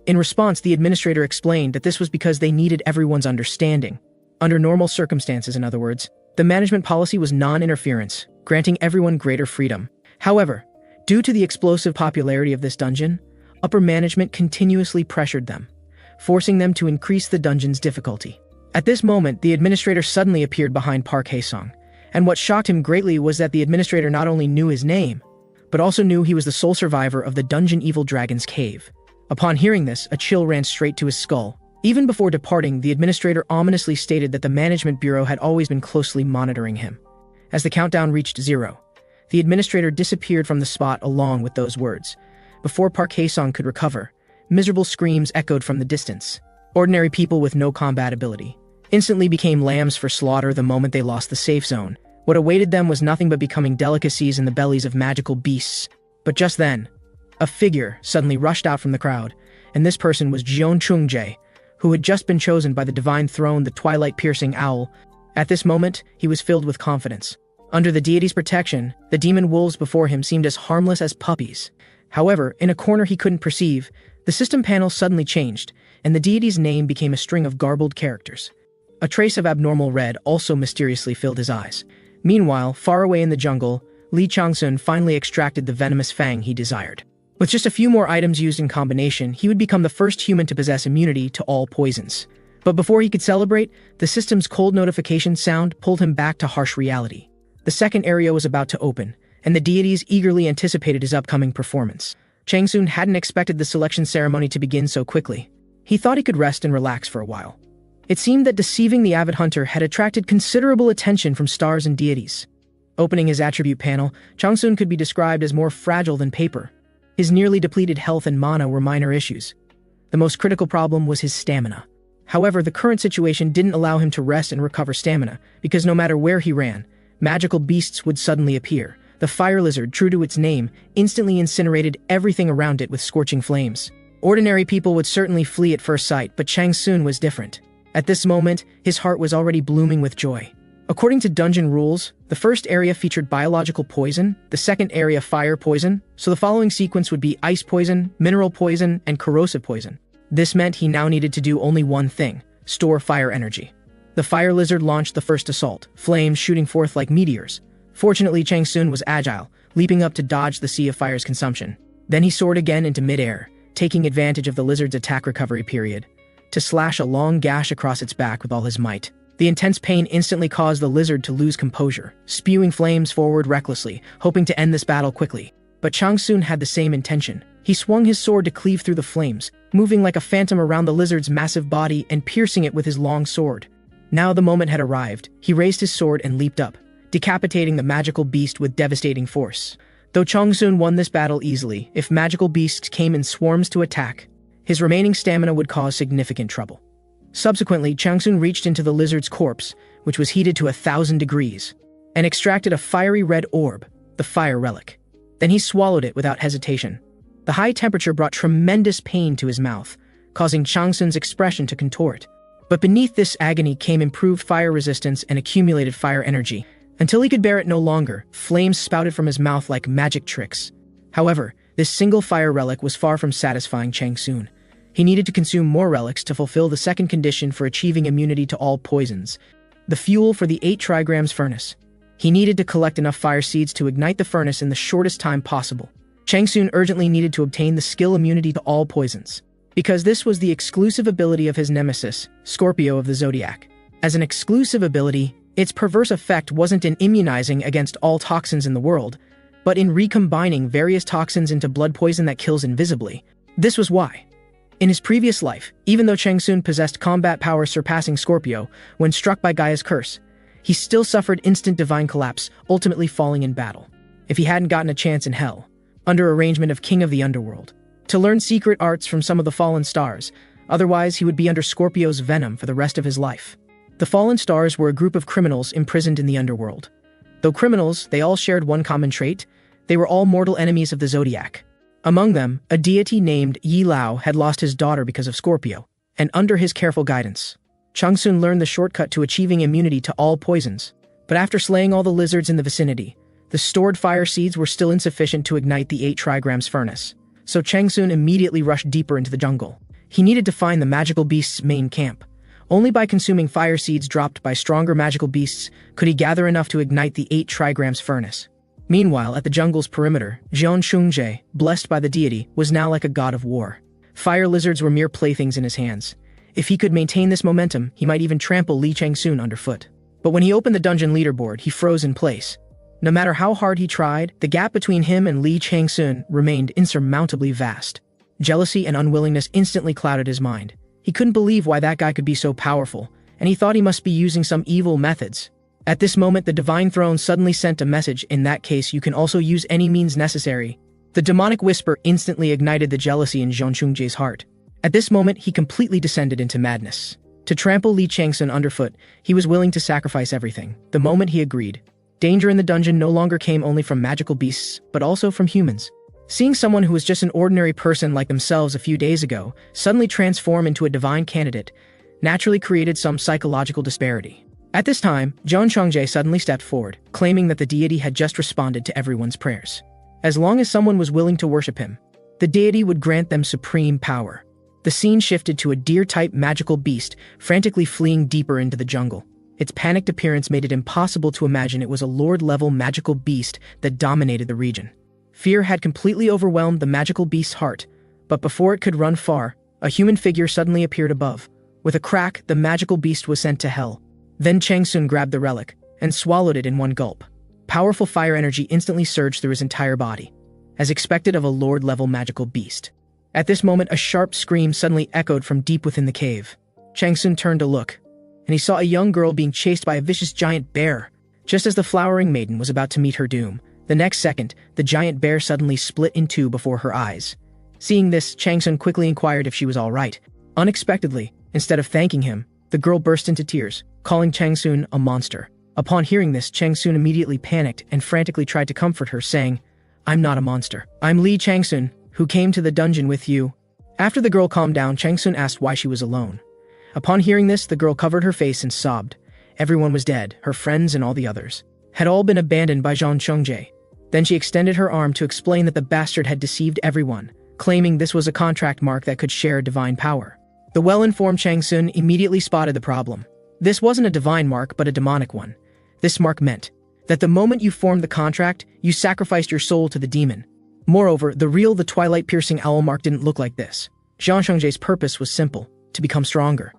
[SPEAKER 1] In response, the administrator explained that this was because they needed everyone's understanding. Under normal circumstances, in other words, the management policy was non-interference, granting everyone greater freedom. However, due to the explosive popularity of this dungeon, upper management continuously pressured them, forcing them to increase the dungeon's difficulty. At this moment, the administrator suddenly appeared behind Park Hae-sung, and what shocked him greatly was that the administrator not only knew his name, but also knew he was the sole survivor of the Dungeon Evil Dragon's Cave. Upon hearing this, a chill ran straight to his skull. Even before departing, the administrator ominously stated that the management bureau had always been closely monitoring him. As the countdown reached 0, the administrator disappeared from the spot along with those words. Before Park Hae-sung could recover, miserable screams echoed from the distance. Ordinary people with no combat ability instantly became lambs for slaughter the moment they lost the safe zone. What awaited them was nothing but becoming delicacies in the bellies of magical beasts. But just then, a figure suddenly rushed out from the crowd, and this person was Jian Chungjie, who had just been chosen by the divine throne, the Twilight-piercing owl. At this moment, he was filled with confidence. Under the deity's protection, the demon wolves before him seemed as harmless as puppies. However, in a corner he couldn't perceive, the system panel suddenly changed, and the deity's name became a string of garbled characters. A trace of abnormal red also mysteriously filled his eyes. Meanwhile, far away in the jungle, Li Changsun finally extracted the venomous fang he desired. With just a few more items used in combination, he would become the first human to possess immunity to all poisons. But before he could celebrate, the system's cold notification sound pulled him back to harsh reality. The second area was about to open, and the deities eagerly anticipated his upcoming performance. Changsun hadn't expected the selection ceremony to begin so quickly. He thought he could rest and relax for a while. It seemed that deceiving the avid hunter had attracted considerable attention from stars and deities. Opening his attribute panel, Changsun could be described as more fragile than paper. His nearly depleted health and mana were minor issues. The most critical problem was his stamina. However, the current situation didn't allow him to rest and recover stamina, because no matter where he ran, magical beasts would suddenly appear. The fire lizard, true to its name, instantly incinerated everything around it with scorching flames. Ordinary people would certainly flee at first sight, but Changsun was different. At this moment, his heart was already blooming with joy. According to dungeon rules, the first area featured biological poison, the second area fire poison, so the following sequence would be ice poison, mineral poison, and corrosive poison. This meant he now needed to do only one thing: store fire energy. The fire lizard launched the first assault, flames shooting forth like meteors. Fortunately, Changsun was agile, leaping up to dodge the sea of fire's consumption. Then he soared again into midair, taking advantage of the lizard's attack recovery period, to slash a long gash across its back with all his might. The intense pain instantly caused the lizard to lose composure, spewing flames forward recklessly, hoping to end this battle quickly. But Changsun had the same intention. He swung his sword to cleave through the flames, moving like a phantom around the lizard's massive body and piercing it with his long sword. Now the moment had arrived. He raised his sword and leaped up, decapitating the magical beast with devastating force. Though Changsun won this battle easily, if magical beasts came in swarms to attack, his remaining stamina would cause significant trouble. Subsequently, Changsun reached into the lizard's corpse, which was heated to 1,000 degrees, and extracted a fiery red orb, the fire relic. Then he swallowed it without hesitation. The high temperature brought tremendous pain to his mouth, causing Changsun's expression to contort. But beneath this agony came improved fire resistance and accumulated fire energy. Until he could bear it no longer, flames spouted from his mouth like magic tricks. However, this single fire relic was far from satisfying Changsun. He needed to consume more relics to fulfill the second condition for achieving immunity to all poisons: the fuel for the 8 trigrams furnace. He needed to collect enough fire seeds to ignite the furnace in the shortest time possible. Changsun urgently needed to obtain the skill immunity to all poisons, because this was the exclusive ability of his nemesis, Scorpio of the Zodiac. As an exclusive ability, its perverse effect wasn't in immunizing against all toxins in the world, but in recombining various toxins into blood poison that kills invisibly. This was why. In his previous life, even though Changsun possessed combat power surpassing Scorpio, when struck by Gaia's curse, he still suffered instant divine collapse, ultimately falling in battle. If he hadn't gotten a chance in hell, under arrangement of King of the Underworld, to learn secret arts from some of the fallen stars, otherwise he would be under Scorpio's venom for the rest of his life. The fallen stars were a group of criminals imprisoned in the underworld. Though criminals, they all shared one common trait: they were all mortal enemies of the Zodiac. Among them, a deity named Yi Lao had lost his daughter because of Scorpio, and under his careful guidance, Changsun learned the shortcut to achieving immunity to all poisons. But after slaying all the lizards in the vicinity, the stored fire seeds were still insufficient to ignite the 8 trigrams furnace. So Changsun immediately rushed deeper into the jungle. He needed to find the magical beast's main camp. Only by consuming fire seeds dropped by stronger magical beasts could he gather enough to ignite the 8 trigrams furnace. Meanwhile, at the jungle's perimeter, Jian Shungje, blessed by the deity, was now like a god of war. Fire lizards were mere playthings in his hands. If he could maintain this momentum, he might even trample Li Changsun underfoot. But when he opened the dungeon leaderboard, he froze in place. No matter how hard he tried, the gap between him and Li Changsun remained insurmountably vast. Jealousy and unwillingness instantly clouded his mind. He couldn't believe why that guy could be so powerful, and he thought he must be using some evil methods. At this moment, the Divine Throne suddenly sent a message: in that case, you can also use any means necessary. The demonic whisper instantly ignited the jealousy in Jian Shungje's heart. At this moment, he completely descended into madness. To trample Li Changsun underfoot, he was willing to sacrifice everything. The moment he agreed, danger in the dungeon no longer came only from magical beasts, but also from humans. Seeing someone who was just an ordinary person like themselves a few days ago suddenly transform into a divine candidate naturally created some psychological disparity. At this time, Jian Shungje suddenly stepped forward, claiming that the deity had just responded to everyone's prayers. As long as someone was willing to worship him, the deity would grant them supreme power. The scene shifted to a deer-type magical beast frantically fleeing deeper into the jungle. Its panicked appearance made it impossible to imagine it was a lord-level magical beast that dominated the region. Fear had completely overwhelmed the magical beast's heart, but before it could run far, a human figure suddenly appeared above. With a crack, the magical beast was sent to hell. Then Changsun grabbed the relic and swallowed it in one gulp. Powerful fire energy instantly surged through his entire body, as expected of a lord-level magical beast. At this moment, a sharp scream suddenly echoed from deep within the cave. Changsun turned to look, and he saw a young girl being chased by a vicious giant bear. Just as the flowering maiden was about to meet her doom, the next second, the giant bear suddenly split in two before her eyes. Seeing this, Changsun quickly inquired if she was all right. Unexpectedly, instead of thanking him, the girl burst into tears, calling Changsun a monster. Upon hearing this, Changsun immediately panicked and frantically tried to comfort her, saying, "I'm not a monster. I'm Li Changsun, who came to the dungeon with you." After the girl calmed down, Changsun asked why she was alone. Upon hearing this, the girl covered her face and sobbed. Everyone was dead. Her friends and all the others had all been abandoned by Jian Shungje. Then she extended her arm to explain that the bastard had deceived everyone, claiming this was a contract mark that could share divine power. The well-informed Changsun immediately spotted the problem. This wasn't a divine mark, but a demonic one. This mark meant that the moment you formed the contract, you sacrificed your soul to the demon. Moreover, the Twilight-piercing owl mark didn't look like this. Jian Shungje's purpose was simple: to become stronger.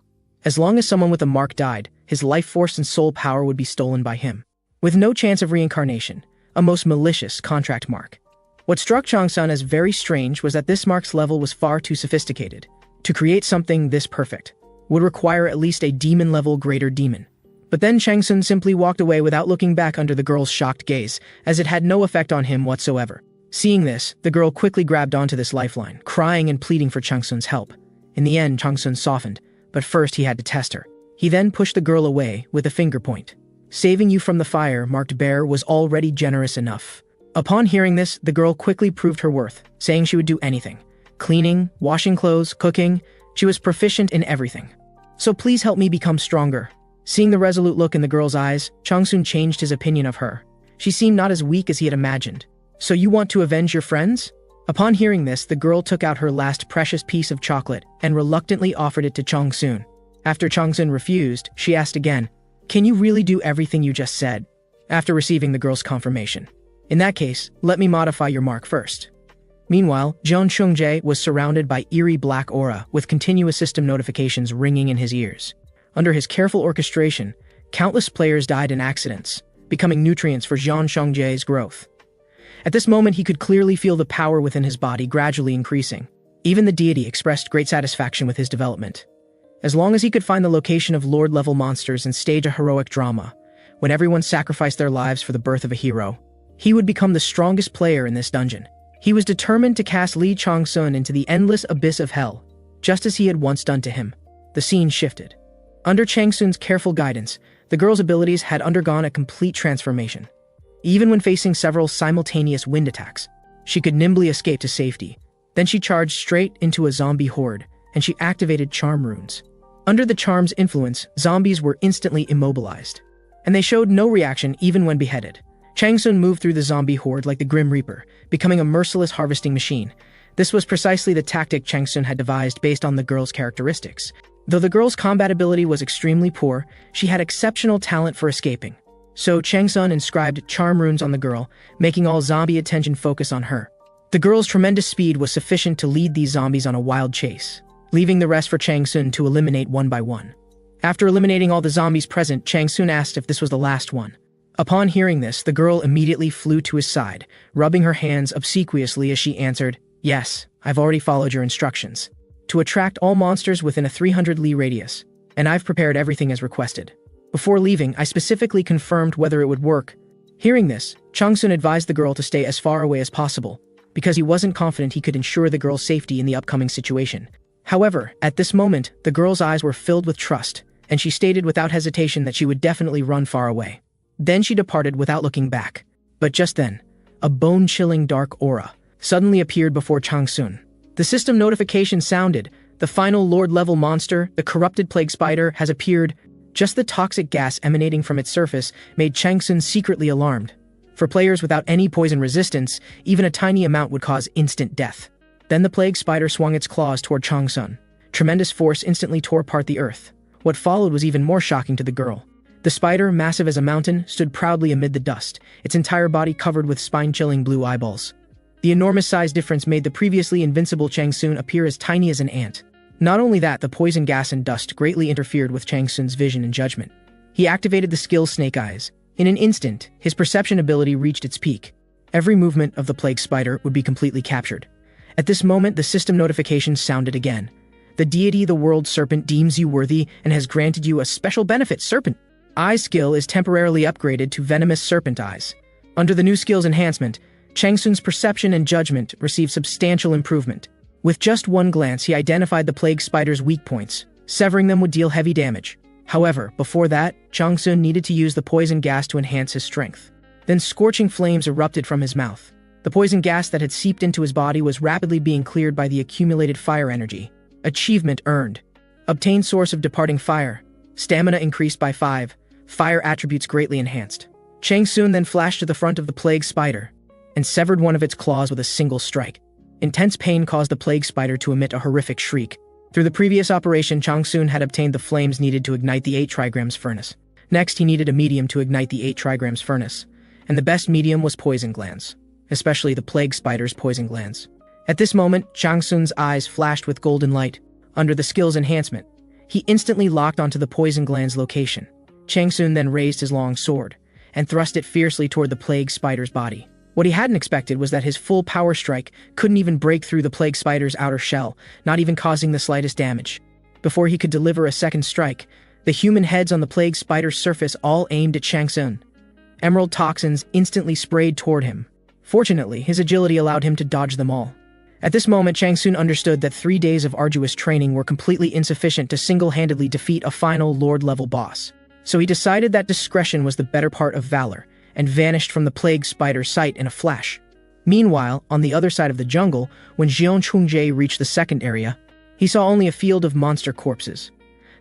[SPEAKER 1] As long as someone with a mark died, his life force and soul power would be stolen by him. With no chance of reincarnation, a most malicious contract mark. What struck Changsun as very strange was that this mark's level was far too sophisticated. To create something this perfect would require at least a demon-level greater demon. But then Changsun simply walked away without looking back under the girl's shocked gaze, as it had no effect on him whatsoever. Seeing this, the girl quickly grabbed onto this lifeline, crying and pleading for Changsun's help. In the end, Changsun softened, but first he had to test her. He then pushed the girl away with a finger point. Saving you from the fire, marked bear was already generous enough. Upon hearing this, the girl quickly proved her worth, saying she would do anything. Cleaning, washing clothes, cooking, she was proficient in everything. "So please help me become stronger." Seeing the resolute look in the girl's eyes, Changsun changed his opinion of her. She seemed not as weak as he had imagined. "So you want to avenge your friends?" Upon hearing this, the girl took out her last precious piece of chocolate and reluctantly offered it to Changsun. After Changsun refused, she asked again, "Can you really do everything you just said?" After receiving the girl's confirmation, "In that case, let me modify your mark first." Meanwhile, Jeon Chungjae was surrounded by eerie black aura with continuous system notifications ringing in his ears. Under his careful orchestration, countless players died in accidents, becoming nutrients for Jeon Chungjae's growth. At this moment, he could clearly feel the power within his body gradually increasing. Even the deity expressed great satisfaction with his development. As long as he could find the location of Lord-level monsters and stage a heroic drama, when everyone sacrificed their lives for the birth of a hero, he would become the strongest player in this dungeon. He was determined to cast Lee Chang-sun into the endless abyss of hell, just as he had once done to him. The scene shifted. Under Chang-sun's careful guidance, the girl's abilities had undergone a complete transformation. Even when facing several simultaneous wind attacks, she could nimbly escape to safety. Then she charged straight into a zombie horde, and she activated charm runes. Under the charm's influence, zombies were instantly immobilized, and they showed no reaction even when beheaded. Chang-sun moved through the zombie horde like the Grim Reaper, becoming a merciless harvesting machine. This was precisely the tactic Chang-sun had devised based on the girl's characteristics. Though the girl's combat ability was extremely poor, she had exceptional talent for escaping. So Chang-sun inscribed charm runes on the girl, making all zombie attention focus on her. The girl's tremendous speed was sufficient to lead these zombies on a wild chase, leaving the rest for Chang-sun to eliminate one by one. After eliminating all the zombies present, Chang-sun asked if this was the last one. Upon hearing this, the girl immediately flew to his side, rubbing her hands obsequiously as she answered, "Yes, I've already followed your instructions. To attract all monsters within a 300 li radius, and I've prepared everything as requested. Before leaving, I specifically confirmed whether it would work." Hearing this, Chang-sun advised the girl to stay as far away as possible, because he wasn't confident he could ensure the girl's safety in the upcoming situation. However, at this moment, the girl's eyes were filled with trust, and she stated without hesitation that she would definitely run far away. Then she departed without looking back. But just then, a bone-chilling dark aura suddenly appeared before Chang-sun. The system notification sounded. The final Lord-level monster, the corrupted plague spider, has appeared. Just the toxic gas emanating from its surface made Chang-sun secretly alarmed. For players without any poison resistance, even a tiny amount would cause instant death. Then the plague spider swung its claws toward Chang-sun. Tremendous force instantly tore apart the earth. What followed was even more shocking to the girl. The spider, massive as a mountain, stood proudly amid the dust, its entire body covered with spine-chilling blue eyeballs. The enormous size difference made the previously invincible Chang-sun appear as tiny as an ant. Not only that, the poison gas and dust greatly interfered with Chang-sun's vision and judgment. He activated the skill Snake Eyes. In an instant, his perception ability reached its peak. Every movement of the plague spider would be completely captured. At this moment, the system notification sounded again. "The deity, the world serpent, deems you worthy and has granted you a special benefit. Serpent Eye skill is temporarily upgraded to Venomous Serpent Eyes." Under the new skill's enhancement, Chang-sun's perception and judgment received substantial improvement. With just one glance, he identified the plague spider's weak points. Severing them would deal heavy damage. However, before that, Chang-sun needed to use the poison gas to enhance his strength. Then scorching flames erupted from his mouth. The poison gas that had seeped into his body was rapidly being cleared by the accumulated fire energy. Achievement earned. Obtained source of departing fire. Stamina increased by 5. Fire attributes greatly enhanced. Chang-sun then flashed to the front of the plague spider and severed one of its claws with a single strike. Intense pain caused the plague spider to emit a horrific shriek. Through the previous operation, Chang-sun had obtained the flames needed to ignite the 8 trigrams furnace. Next, he needed a medium to ignite the 8 trigrams furnace, and the best medium was poison glands, especially the plague spider's poison glands. At this moment, Chang-sun's eyes flashed with golden light. Under the skill's enhancement, he instantly locked onto the poison gland's location. Chang-sun then raised his long sword and thrust it fiercely toward the plague spider's body. What he hadn't expected was that his full power strike couldn't even break through the plague spider's outer shell, not even causing the slightest damage. Before he could deliver a second strike, the human heads on the plague spider's surface all aimed at Chang-sun. Emerald toxins instantly sprayed toward him. Fortunately, his agility allowed him to dodge them all. At this moment, Chang-sun understood that 3 days of arduous training were completely insufficient to single-handedly defeat a final Lord-level boss. So he decided that discretion was the better part of valor, and vanished from the plague spider's sight in a flash. Meanwhile, on the other side of the jungle, when Jeon Chungjae reached the second area, he saw only a field of monster corpses.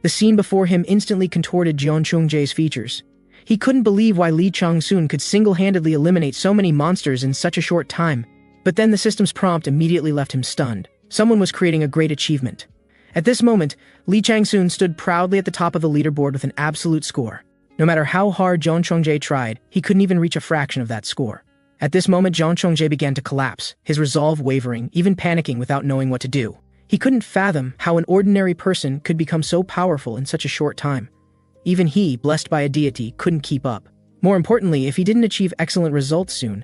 [SPEAKER 1] The scene before him instantly contorted Jeon Chungjae's features. He couldn't believe why Lee Chang-sun could single-handedly eliminate so many monsters in such a short time. But then the system's prompt immediately left him stunned. Someone was creating a great achievement. At this moment, Lee Chang-sun stood proudly at the top of the leaderboard with an absolute score. No matter how hard Jeon Chungjae tried, he couldn't even reach a fraction of that score. At this moment, Zhang Chongzhe began to collapse, his resolve wavering, even panicking without knowing what to do. He couldn't fathom how an ordinary person could become so powerful in such a short time. Even he, blessed by a deity, couldn't keep up. More importantly, if he didn't achieve excellent results soon,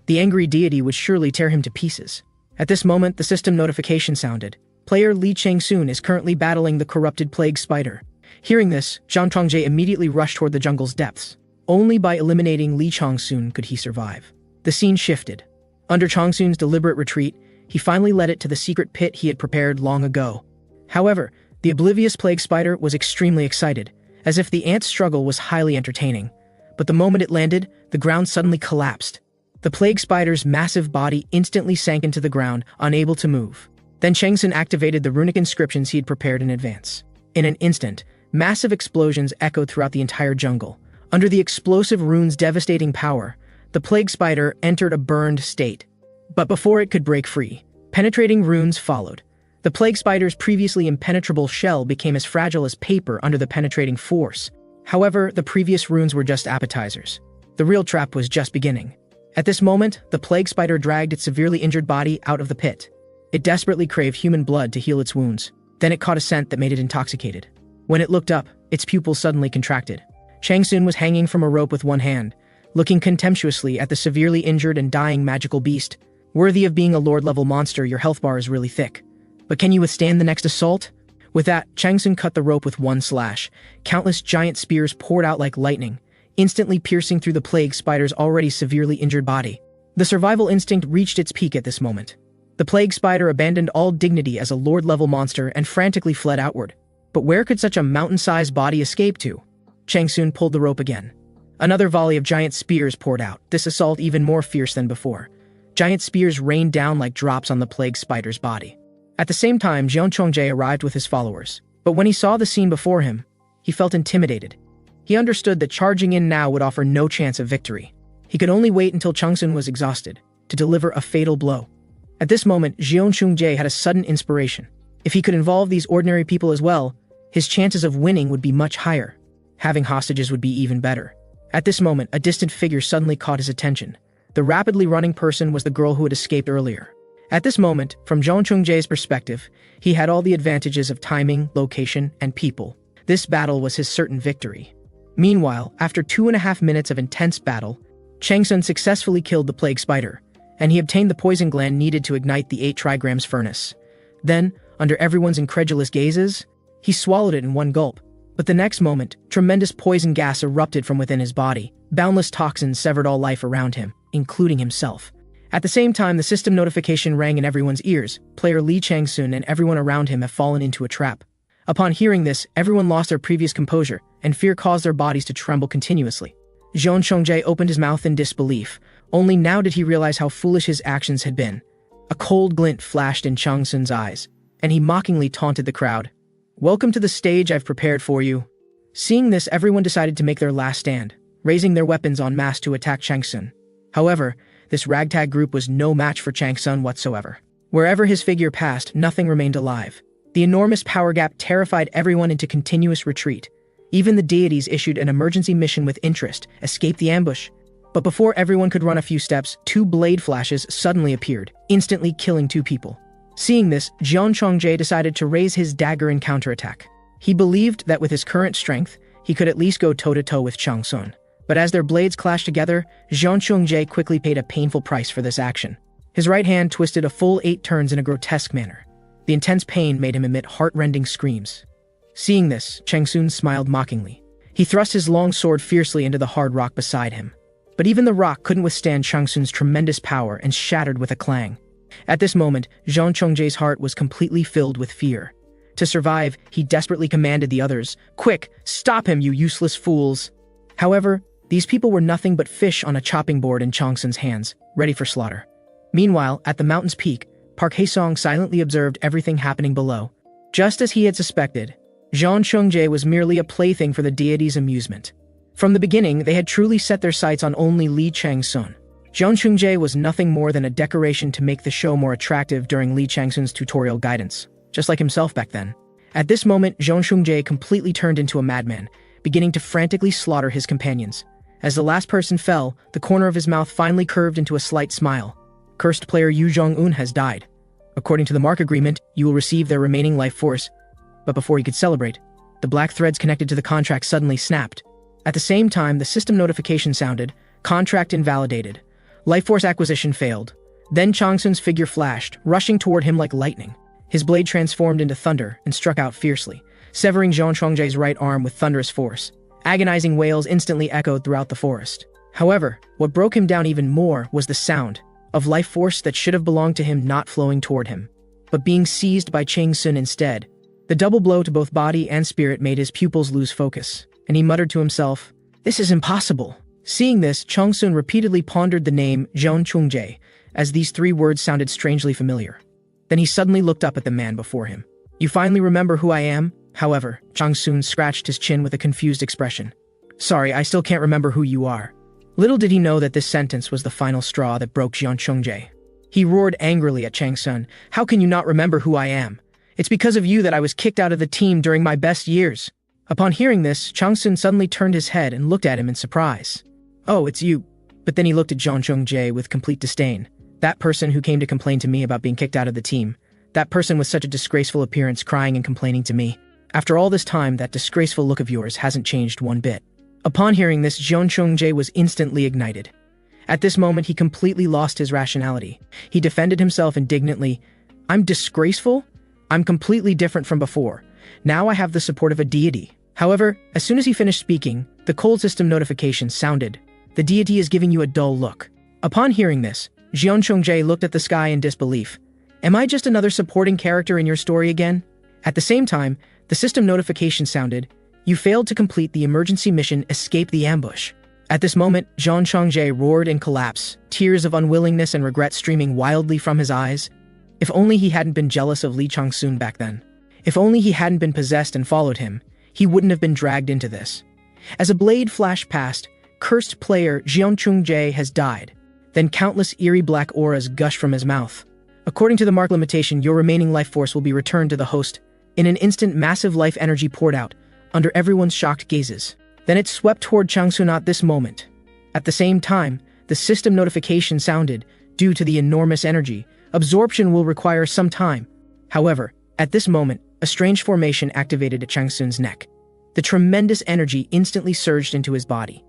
[SPEAKER 1] the angry deity would surely tear him to pieces. At this moment, the system notification sounded. Player Li Changsun is currently battling the corrupted plague spider. Hearing this, Zhang Chongzhe immediately rushed toward the jungle's depths. Only by eliminating Li Changsun could he survive. The scene shifted. Under Changsun's deliberate retreat, he finally led it to the secret pit he had prepared long ago. However, the oblivious plague spider was extremely excited, as if the ant's struggle was highly entertaining. But the moment it landed, the ground suddenly collapsed. The plague spider's massive body instantly sank into the ground, unable to move. Then Changsun activated the runic inscriptions he had prepared in advance. In an instant, massive explosions echoed throughout the entire jungle. Under the explosive rune's devastating power, the plague spider entered a burned state. But before it could break free, penetrating runes followed. The plague spider's previously impenetrable shell became as fragile as paper under the penetrating force. However, the previous runes were just appetizers. The real trap was just beginning. At this moment, the plague spider dragged its severely injured body out of the pit. It desperately craved human blood to heal its wounds. Then it caught a scent that made it intoxicated. When it looked up, its pupils suddenly contracted. Changsun was hanging from a rope with one hand, looking contemptuously at the severely injured and dying magical beast. Worthy of being a lord-level monster, your health bar is really thick. But can you withstand the next assault? With that, Changsun cut the rope with one slash. Countless giant spears poured out like lightning, instantly piercing through the plague spider's already severely injured body. The survival instinct reached its peak at this moment. The plague spider abandoned all dignity as a lord-level monster and frantically fled outward. But where could such a mountain-sized body escape to? Changsun pulled the rope again. Another volley of giant spears poured out, this assault even more fierce than before. Giant spears rained down like drops on the plague spider's body. At the same time, Zhang Chongzhe arrived with his followers. But when he saw the scene before him, he felt intimidated. He understood that charging in now would offer no chance of victory. He could only wait until Changsun was exhausted, to deliver a fatal blow. At this moment, Zhang Chongzhe had a sudden inspiration. If he could involve these ordinary people as well, his chances of winning would be much higher. Having hostages would be even better. At this moment, a distant figure suddenly caught his attention. The rapidly running person was the girl who had escaped earlier. At this moment, from Zhang Chongzhe's perspective, he had all the advantages of timing, location, and people. This battle was his certain victory. Meanwhile, after 2.5 minutes of intense battle, Changsun successfully killed the plague spider, and he obtained the poison gland needed to ignite the 8 trigrams furnace. Then, under everyone's incredulous gazes, he swallowed it in one gulp. But the next moment, tremendous poison gas erupted from within his body. Boundless toxins severed all life around him, including himself. At the same time, the system notification rang in everyone's ears. Player Li Changsun and everyone around him have fallen into a trap. Upon hearing this, everyone lost their previous composure, and fear caused their bodies to tremble continuously. Zhang Chongzhe opened his mouth in disbelief. Only now did he realize how foolish his actions had been. A cold glint flashed in Changsun's eyes, and he mockingly taunted the crowd. "Welcome to the stage I've prepared for you." Seeing this, everyone decided to make their last stand, raising their weapons en masse to attack Changsun. However, this ragtag group was no match for Changsun whatsoever. Wherever his figure passed, nothing remained alive. The enormous power gap terrified everyone into continuous retreat. Even the deities issued an emergency mission with interest, escape the ambush. But before everyone could run a few steps, 2 blade flashes suddenly appeared, instantly killing 2 people. Seeing this, Zhang Chongzhe decided to raise his dagger in counterattack. He believed that with his current strength, he could at least go toe-to-toe with Changsun. But as their blades clashed together, Zhang Chongzhe quickly paid a painful price for this action. His right hand twisted a full 8 turns in a grotesque manner. The intense pain made him emit heart-rending screams. Seeing this, Changsun smiled mockingly. He thrust his long sword fiercely into the hard rock beside him. But even the rock couldn't withstand Changsun's tremendous power and shattered with a clang. At this moment, Zhang Chongzhe's heart was completely filled with fear. To survive, he desperately commanded the others, "Quick, stop him, you useless fools!" However, these people were nothing but fish on a chopping board in Changsun's hands, ready for slaughter. Meanwhile, at the mountain's peak, Park Haesong silently observed everything happening below. Just as he had suspected, Zhang Chongzhe was merely a plaything for the deity's amusement. From the beginning, they had truly set their sights on only Li Changsun. Zhang Chongzhe was nothing more than a decoration to make the show more attractive during Li Changsun's tutorial guidance, just like himself back then. At this moment, Zhang Chongzhe completely turned into a madman, beginning to frantically slaughter his companions. As the last person fell, the corner of his mouth finally curved into a slight smile. Cursed player Yu Jong-un has died. According to the mark agreement, you will receive their remaining life force. But before he could celebrate, the black threads connected to the contract suddenly snapped. At the same time, the system notification sounded, contract invalidated. Life force acquisition failed. Then Changsun's figure flashed, rushing toward him like lightning. His blade transformed into thunder and struck out fiercely, severing Zhang Chongji's right arm with thunderous force. Agonizing wails instantly echoed throughout the forest. However, what broke him down even more was the sound of life force that should have belonged to him not flowing toward him, but being seized by Changsun instead. The double blow to both body and spirit made his pupils lose focus, and he muttered to himself, "This is impossible." Seeing this, Changsun repeatedly pondered the name Zhang Chongji, as these three words sounded strangely familiar. Then he suddenly looked up at the man before him. "You finally remember who I am?" However, Changsun scratched his chin with a confused expression. "Sorry, I still can't remember who you are." Little did he know that this sentence was the final straw that broke Zhang Chongji. He roared angrily at Changsun, "How can you not remember who I am? It's because of you that I was kicked out of the team during my best years." Upon hearing this, Changsun suddenly turned his head and looked at him in surprise. "Oh, it's you." But then he looked at Zhang Chongji with complete disdain. "That person who came to complain to me about being kicked out of the team. That person with such a disgraceful appearance crying and complaining to me. After all this time, that disgraceful look of yours hasn't changed one bit." Upon hearing this, Zhang Chongji was instantly ignited. At this moment, he completely lost his rationality. He defended himself indignantly. "I'm disgraceful? I'm completely different from before. Now I have the support of a deity." However, as soon as he finished speaking, the cold system notification sounded. "The deity is giving you a dull look." Upon hearing this, Zhang Chongji looked at the sky in disbelief. "Am I just another supporting character in your story again?" At the same time, the system notification sounded. "You failed to complete the emergency mission Escape the Ambush." At this moment, Zhang Chongji roared in collapse, tears of unwillingness and regret streaming wildly from his eyes. If only he hadn't been jealous of Li Changsun back then. If only he hadn't been possessed and followed him, he wouldn't have been dragged into this. As a blade flashed past, cursed player Zhang Chongji has died. Then countless eerie black auras gushed from his mouth. According to the mark limitation, your remaining life force will be returned to the host. In an instant, massive life energy poured out, under everyone's shocked gazes. Then it swept toward Changsun at this moment. At the same time, the system notification sounded. "Due to the enormous energy, absorption will require some time." However, at this moment, a strange formation activated at Changsun's neck. The tremendous energy instantly surged into his body.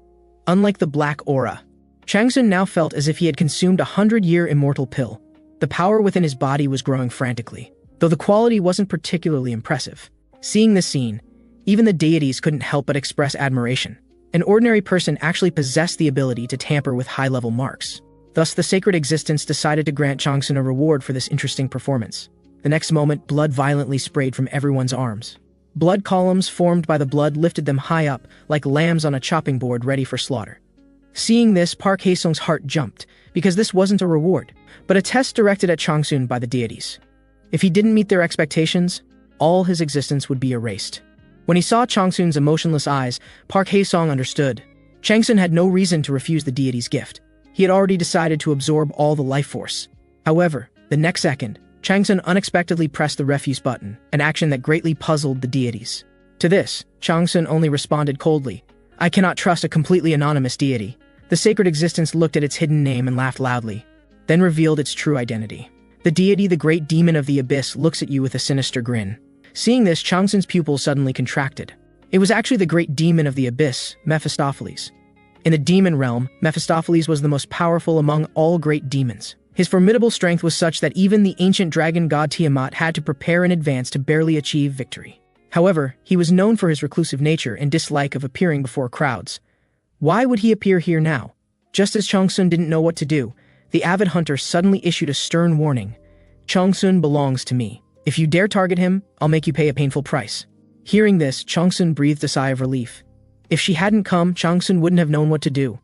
[SPEAKER 1] Unlike the black aura, Changsun now felt as if he had consumed a 100-year immortal pill. The power within his body was growing frantically, though the quality wasn't particularly impressive. Seeing this scene, even the deities couldn't help but express admiration. An ordinary person actually possessed the ability to tamper with high-level marks. Thus, the sacred existence decided to grant Changsun a reward for this interesting performance. The next moment, blood violently sprayed from everyone's arms. Blood columns formed by the blood lifted them high up, like lambs on a chopping board ready for slaughter. Seeing this, Park Hae-sung's heart jumped, because this wasn't a reward, but a test directed at Changsun by the deities. If he didn't meet their expectations, all his existence would be erased. When he saw Changsun's emotionless eyes, Park Hae-sung understood. Changsun had no reason to refuse the deity's gift. He had already decided to absorb all the life force. However, the next second, Changsun unexpectedly pressed the refuse button, an action that greatly puzzled the deities. To this, Changsun only responded coldly. "I cannot trust a completely anonymous deity." The sacred existence looked at its hidden name and laughed loudly, then revealed its true identity. The deity, the great demon of the abyss, looks at you with a sinister grin. Seeing this, Changsun's pupils suddenly contracted. It was actually the great demon of the abyss, Mephistopheles. In the demon realm, Mephistopheles was the most powerful among all great demons. His formidable strength was such that even the ancient dragon god Tiamat had to prepare in advance to barely achieve victory. However, he was known for his reclusive nature and dislike of appearing before crowds. Why would he appear here now? Just as Changsun didn't know what to do, the avid hunter suddenly issued a stern warning. "Changsun belongs to me. If you dare target him, I'll make you pay a painful price." Hearing this, Changsun breathed a sigh of relief. If she hadn't come, Changsun wouldn't have known what to do.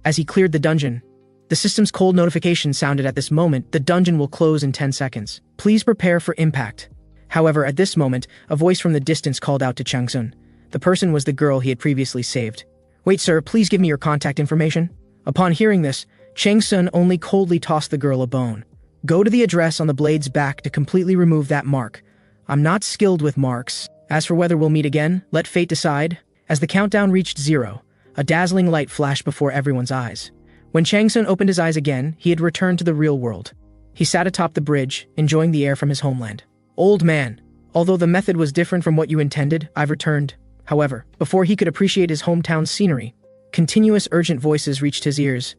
[SPEAKER 1] As he cleared the dungeon, the system's cold notification sounded. At this moment, the dungeon will close in 10 seconds. Please prepare for impact. However, at this moment, a voice from the distance called out to Changsun. The person was the girl he had previously saved. "Wait, sir, please give me your contact information." Upon hearing this, Changsun only coldly tossed the girl a bone. "Go to the address on the blade's back to completely remove that mark. I'm not skilled with marks. As for whether we'll meet again, let fate decide." As the countdown reached 0, A dazzling light flashed before everyone's eyes. When Changsun opened his eyes again, he had returned to the real world. He sat atop the bridge, enjoying the air from his homeland. "Old man, although the method was different from what you intended, I've returned." However, before he could appreciate his hometown's scenery, continuous urgent voices reached his ears.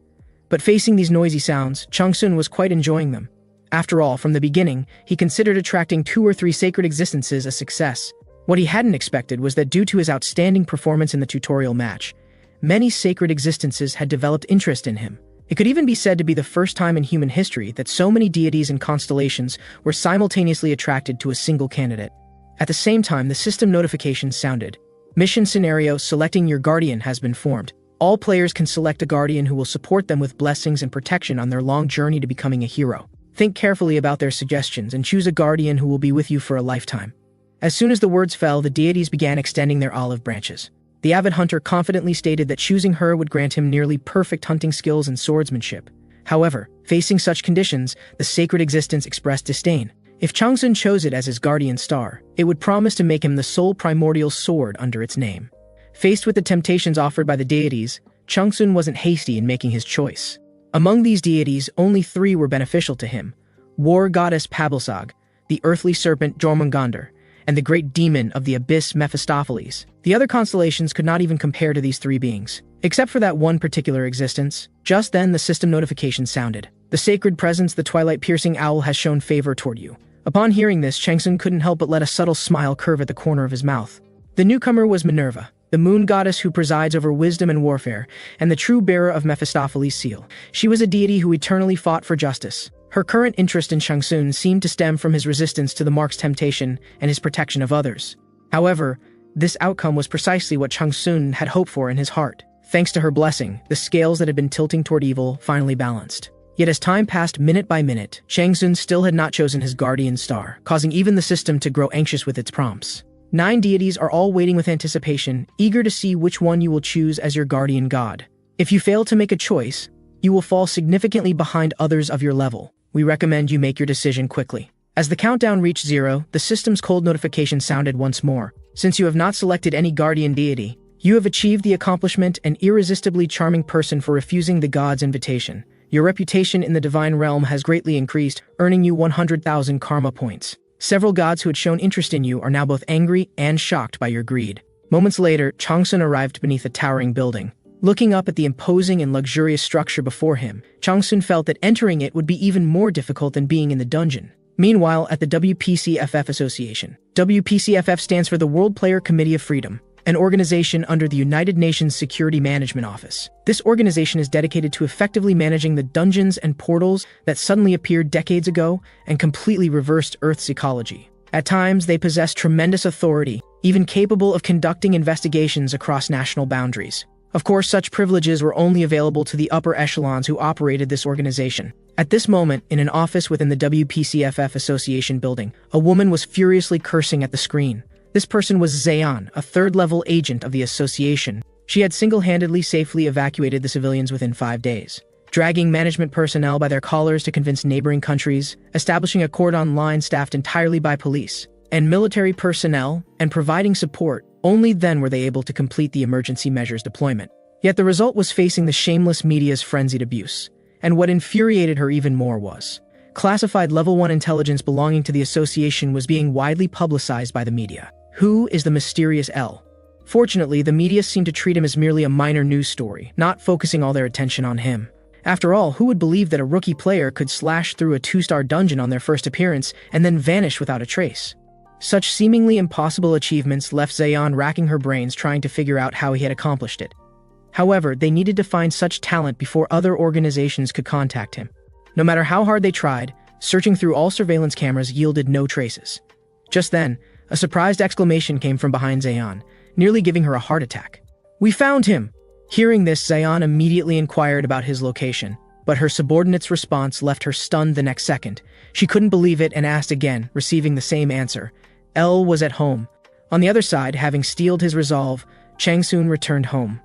[SPEAKER 1] But facing these noisy sounds, Changsun was quite enjoying them. After all, from the beginning, he considered attracting 2 or 3 sacred existences a success. What he hadn't expected was that due to his outstanding performance in the tutorial match, many sacred existences had developed interest in him. It could even be said to be the first time in human history that so many deities and constellations were simultaneously attracted to a single candidate. At the same time, the system notifications sounded. Mission scenario: selecting your guardian has been formed. All players can select a guardian who will support them with blessings and protection on their long journey to becoming a hero. Think carefully about their suggestions and choose a guardian who will be with you for a lifetime. As soon as the words fell, the deities began extending their olive branches. The avid hunter confidently stated that choosing her would grant him nearly perfect hunting skills and swordsmanship. However, facing such conditions, the sacred existence expressed disdain. If Changsun chose it as his guardian star, it would promise to make him the sole primordial sword under its name. Faced with the temptations offered by the deities, Changsun wasn't hasty in making his choice. Among these deities, only 3 were beneficial to him: war goddess Pabilsag, the earthly serpent Jormungandr, and the great demon of the abyss Mephistopheles. The other constellations could not even compare to these 3 beings. Except for that one particular existence. Just then, the system notification sounded. "The sacred presence, the twilight-piercing owl, has shown favor toward you." Upon hearing this, Changsun couldn't help but let a subtle smile curve at the corner of his mouth. The newcomer was Minerva, the moon goddess who presides over wisdom and warfare, and the true bearer of Mephistopheles' seal. She was a deity who eternally fought for justice. Her current interest in Changsun seemed to stem from his resistance to the mark's temptation and his protection of others. However, this outcome was precisely what Changsun had hoped for in his heart. Thanks to her blessing, the scales that had been tilting toward evil finally balanced. Yet as time passed minute by minute, Changsun still had not chosen his guardian star, causing even the system to grow anxious with its prompts. 9 deities are all waiting with anticipation, eager to see which one you will choose as your guardian god. If you fail to make a choice, you will fall significantly behind others of your level. We recommend you make your decision quickly. As the countdown reached 0, the system's cold notification sounded once more. Since you have not selected any guardian deity, you have achieved the accomplishment an irresistibly charming person for refusing the god's invitation. Your reputation in the divine realm has greatly increased, earning you 100,000 karma points. Several gods who had shown interest in you are now both angry and shocked by your greed. Moments later, Changsun arrived beneath a towering building. Looking up at the imposing and luxurious structure before him, Changsun felt that entering it would be even more difficult than being in the dungeon. Meanwhile, at the WPCFF Association. WPCFF stands for the World Player Committee of Freedom, an organization under the United Nations Security Management Office. This organization is dedicated to effectively managing the dungeons and portals that suddenly appeared decades ago and completely reversed Earth's ecology. At times, they possess tremendous authority, even capable of conducting investigations across national boundaries. Of course, such privileges were only available to the upper echelons who operated this organization. At this moment, in an office within the WPCFF Association building, a woman was furiously cursing at the screen. This person was Zayan, a 3rd-level agent of the association. She had single-handedly safely evacuated the civilians within 5 days, dragging management personnel by their collars to convince neighboring countries, establishing a cordon line staffed entirely by police and military personnel, and providing support. Only then were they able to complete the emergency measures deployment. Yet the result was facing the shameless media's frenzied abuse. And what infuriated her even more was classified Level 1 intelligence belonging to the association was being widely publicized by the media. Who is the mysterious L? Fortunately, the media seemed to treat him as merely a minor news story, not focusing all their attention on him. After all, who would believe that a rookie player could slash through a 2-star dungeon on their first appearance and then vanish without a trace? Such seemingly impossible achievements left Zayan racking her brains trying to figure out how he had accomplished it. However, they needed to find such talent before other organizations could contact him. No matter how hard they tried, searching through all surveillance cameras yielded no traces. Just then, a surprised exclamation came from behind Zayan, nearly giving her a heart attack. "We found him!" Hearing this, Zayan immediately inquired about his location, but her subordinate's response left her stunned the next second. She couldn't believe it and asked again, receiving the same answer. L was at home. On the other side, having steeled his resolve, Changsun returned home.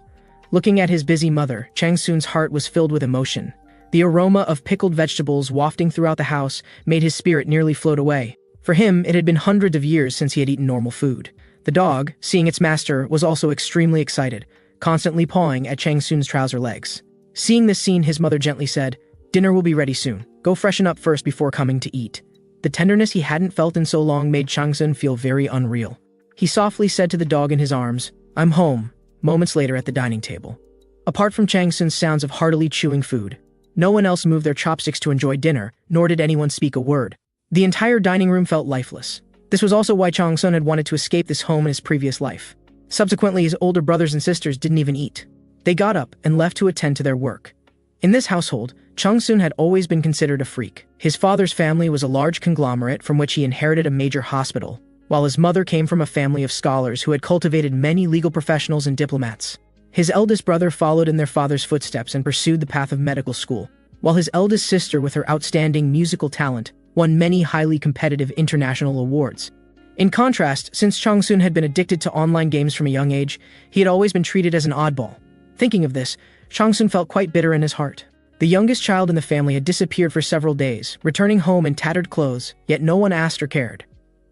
[SPEAKER 1] Looking at his busy mother, Changsun's heart was filled with emotion. The aroma of pickled vegetables wafting throughout the house made his spirit nearly float away. For him, it had been hundreds of years since he had eaten normal food. The dog, seeing its master, was also extremely excited, constantly pawing at Chang Sun's trouser legs. Seeing this scene, his mother gently said, "Dinner will be ready soon. Go freshen up first before coming to eat." The tenderness he hadn't felt in so long made Chang Sun feel very unreal. He softly said to the dog in his arms, "I'm home," moments later at the dining table. Apart from Chang Sun's sounds of heartily chewing food, no one else moved their chopsticks to enjoy dinner, nor did anyone speak a word. The entire dining room felt lifeless. This was also why Chang Sun had wanted to escape this home in his previous life. Subsequently, his older brothers and sisters didn't even eat. They got up and left to attend to their work. In this household, Chang Sun had always been considered a freak. His father's family was a large conglomerate from which he inherited a major hospital, while his mother came from a family of scholars who had cultivated many legal professionals and diplomats. His eldest brother followed in their father's footsteps and pursued the path of medical school, while his eldest sister, with her outstanding musical talent, won many highly competitive international awards. In contrast, since Chang Sun had been addicted to online games from a young age, he had always been treated as an oddball. Thinking of this, Chang Sun felt quite bitter in his heart. The youngest child in the family had disappeared for several days, returning home in tattered clothes, yet no one asked or cared.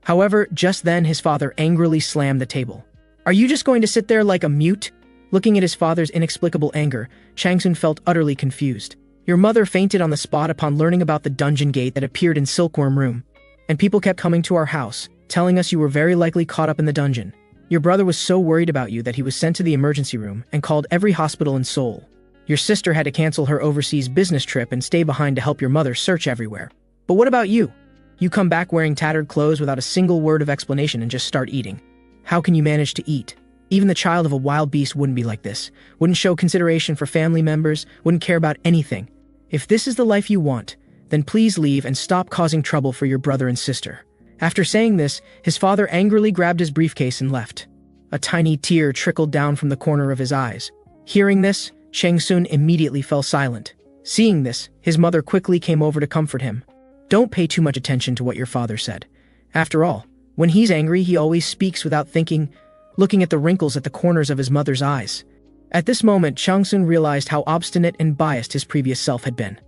[SPEAKER 1] However, just then his father angrily slammed the table. "Are you just going to sit there like a mute?" Looking at his father's inexplicable anger, Chang Sun felt utterly confused. "Your mother fainted on the spot upon learning about the dungeon gate that appeared in Silkworm Room, and people kept coming to our house, telling us you were very likely caught up in the dungeon. Your brother was so worried about you that he was sent to the emergency room and called every hospital in Seoul. Your sister had to cancel her overseas business trip and stay behind to help your mother search everywhere. But what about you? You come back wearing tattered clothes without a single word of explanation and just start eating. How can you manage to eat? Even the child of a wild beast wouldn't be like this, wouldn't show consideration for family members, wouldn't care about anything. If this is the life you want, then please leave and stop causing trouble for your brother and sister." After saying this, his father angrily grabbed his briefcase and left. A tiny tear trickled down from the corner of his eyes. Hearing this, Chang Sun immediately fell silent. Seeing this, his mother quickly came over to comfort him. "Don't pay too much attention to what your father said. After all, when he's angry, he always speaks without thinking," looking at the wrinkles at the corners of his mother's eyes. At this moment, Chang Sun realized how obstinate and biased his previous self had been.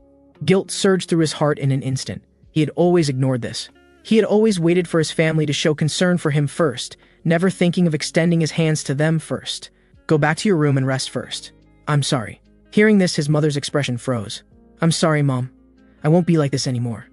[SPEAKER 1] Guilt surged through his heart in an instant. He had always ignored this. He had always waited for his family to show concern for him first, never thinking of extending his hands to them first. "Go back to your room and rest first." "I'm sorry." Hearing this, his mother's expression froze. "I'm sorry, Mom. I won't be like this anymore."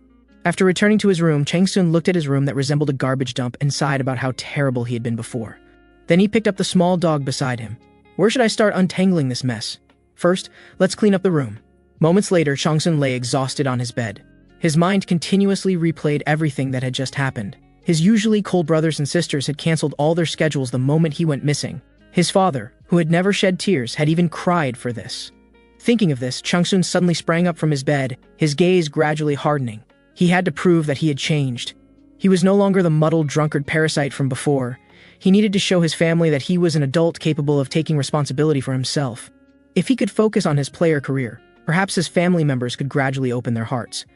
[SPEAKER 1] After returning to his room, Chang Sun looked at his room that resembled a garbage dump and sighed about how terrible he had been before. Then he picked up the small dog beside him. "Where should I start untangling this mess? First, let's clean up the room." Moments later, Chang Sun lay exhausted on his bed. His mind continuously replayed everything that had just happened. His usually cold brothers and sisters had canceled all their schedules the moment he went missing. His father, who had never shed tears, had even cried for this. Thinking of this, Chang Sun suddenly sprang up from his bed, his gaze gradually hardening. He had to prove that he had changed. He was no longer the muddled drunkard parasite from before. He needed to show his family that he was an adult capable of taking responsibility for himself. If he could focus on his player career, perhaps his family members could gradually open their hearts.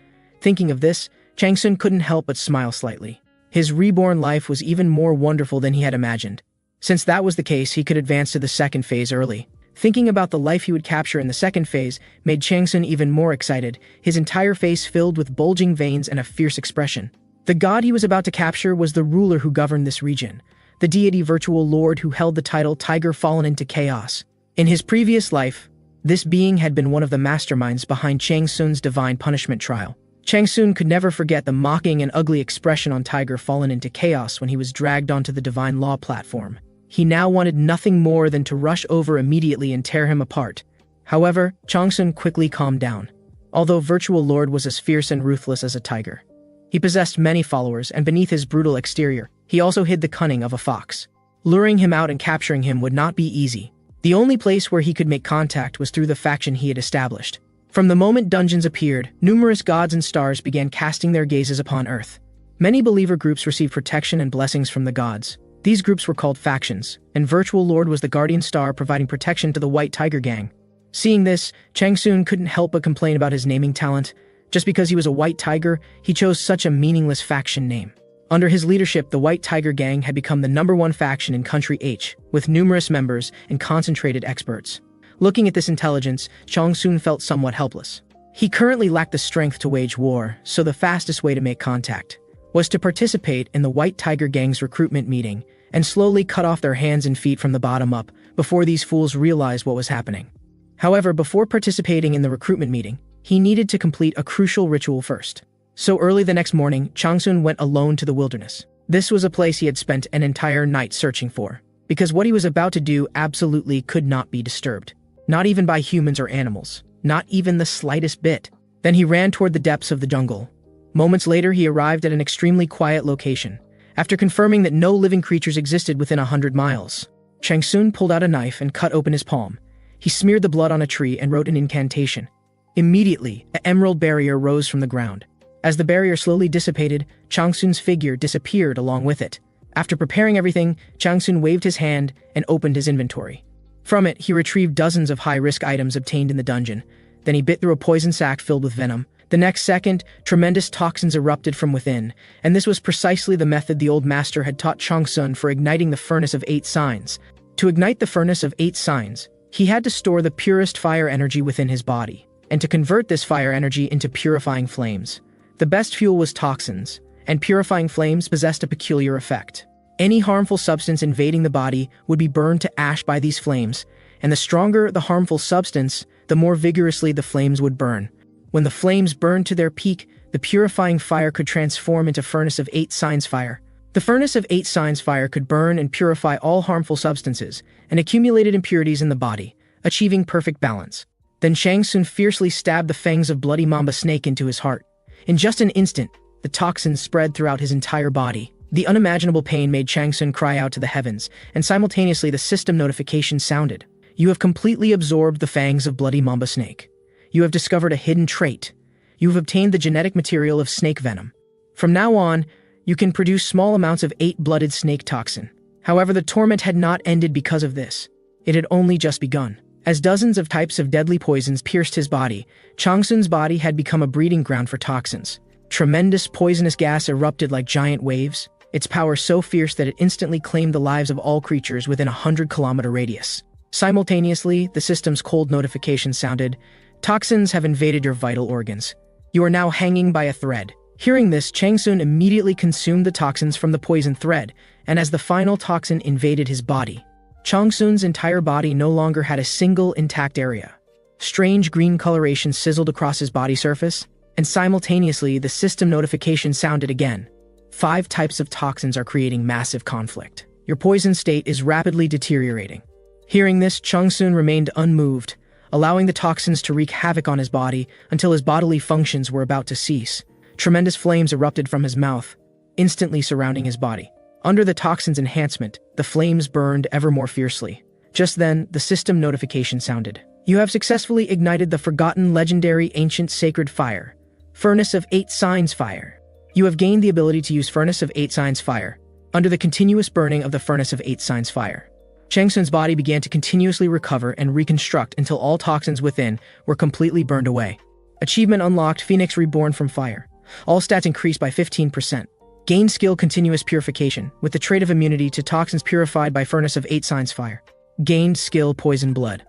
[SPEAKER 1] Thinking of this, Chang Sun couldn't help but smile slightly. His reborn life was even more wonderful than he had imagined. Since that was the case, he could advance to the second phase early. Thinking about the life he would capture in the second phase made Chang Sun even more excited, his entire face filled with bulging veins and a fierce expression. The god he was about to capture was the ruler who governed this region, the deity virtual lord who held the title Tiger Fallen into Chaos. In his previous life, this being had been one of the masterminds behind Chang Sun's divine punishment trial. Chang Sun could never forget the mocking and ugly expression on Tiger Fallen into Chaos when he was dragged onto the divine law platform. He now wanted nothing more than to rush over immediately and tear him apart. However, Chang Sun quickly calmed down. Although Virtual Lord was as fierce and ruthless as a tiger, he possessed many followers, and beneath his brutal exterior, he also hid the cunning of a fox. Luring him out and capturing him would not be easy. The only place where he could make contact was through the faction he had established. From the moment dungeons appeared, numerous gods and stars began casting their gazes upon Earth. Many believer groups received protection and blessings from the gods. These groups were called factions, and Virtual Lord was the guardian star providing protection to the White Tiger Gang. Seeing this, Chang Sun couldn't help but complain about his naming talent. Just because he was a white tiger, he chose such a meaningless faction name. Under his leadership, the White Tiger Gang had become the #1 faction in Country H, with numerous members and concentrated experts. Looking at this intelligence, Chang Sun felt somewhat helpless. He currently lacked the strength to wage war, so the fastest way to make contact was to participate in the White Tiger Gang's recruitment meeting and slowly cut off their hands and feet from the bottom up before these fools realized what was happening. However, before participating in the recruitment meeting, he needed to complete a crucial ritual first. So early the next morning, Changsun went alone to the wilderness. This was a place he had spent an entire night searching for, because what he was about to do absolutely could not be disturbed. Not even by humans or animals. Not even the slightest bit. Then he ran toward the depths of the jungle. Moments later, he arrived at an extremely quiet location. After confirming that no living creatures existed within 100 miles, Changsun pulled out a knife and cut open his palm. He smeared the blood on a tree and wrote an incantation. Immediately, an emerald barrier rose from the ground. As the barrier slowly dissipated, Changsun's figure disappeared along with it. After preparing everything, Changsun waved his hand and opened his inventory. From it, he retrieved dozens of high-risk items obtained in the dungeon. Then he bit through a poison sac filled with venom. The next second, tremendous toxins erupted from within, and this was precisely the method the old master had taught Changsun for igniting the furnace of 8 signs. To ignite the furnace of 8 signs, he had to store the purest fire energy within his body, and to convert this fire energy into purifying flames. The best fuel was toxins, and purifying flames possessed a peculiar effect. Any harmful substance invading the body would be burned to ash by these flames, and the stronger the harmful substance, the more vigorously the flames would burn. When the flames burned to their peak, the purifying fire could transform into furnace of 8 signs fire. The furnace of 8 signs fire could burn and purify all harmful substances and accumulated impurities in the body, achieving perfect balance. Then Changsun fiercely stabbed the fangs of bloody mamba snake into his heart. In just an instant, the toxins spread throughout his entire body. The unimaginable pain made Changsun cry out to the heavens, and simultaneously the system notification sounded. You have completely absorbed the fangs of bloody mamba snake. You have discovered a hidden trait. You have obtained the genetic material of snake venom. From now on, you can produce small amounts of 8-blooded snake toxin. However, the torment had not ended because of this. It had only just begun. As dozens of types of deadly poisons pierced his body, Changsun's body had become a breeding ground for toxins. Tremendous poisonous gas erupted like giant waves, its power so fierce that it instantly claimed the lives of all creatures within a 100-kilometer radius. Simultaneously, the system's cold notification sounded. Toxins have invaded your vital organs. You are now hanging by a thread. Hearing this, Changsun immediately consumed the toxins from the poison thread, and as the final toxin invaded his body, Changsun's entire body no longer had a single intact area. Strange green coloration sizzled across his body surface, and simultaneously the system notification sounded again. 5 types of toxins are creating massive conflict. Your poison state is rapidly deteriorating. Hearing this, Changsun remained unmoved, allowing the toxins to wreak havoc on his body until his bodily functions were about to cease. Tremendous flames erupted from his mouth, instantly surrounding his body. Under the toxin's enhancement, the flames burned ever more fiercely. Just then, the system notification sounded. You have successfully ignited the forgotten legendary ancient sacred fire, Furnace of 8 Signs Fire. You have gained the ability to use Furnace of 8 Signs Fire under the continuous burning of the Furnace of 8 Signs Fire. Changsun's body began to continuously recover and reconstruct until all toxins within were completely burned away. Achievement unlocked: Phoenix Reborn from Fire. All stats increased by 15%. Gain skill Continuous Purification, with the trait of immunity to toxins purified by Furnace of 8 Signs Fire. Gained skill Poison Blood.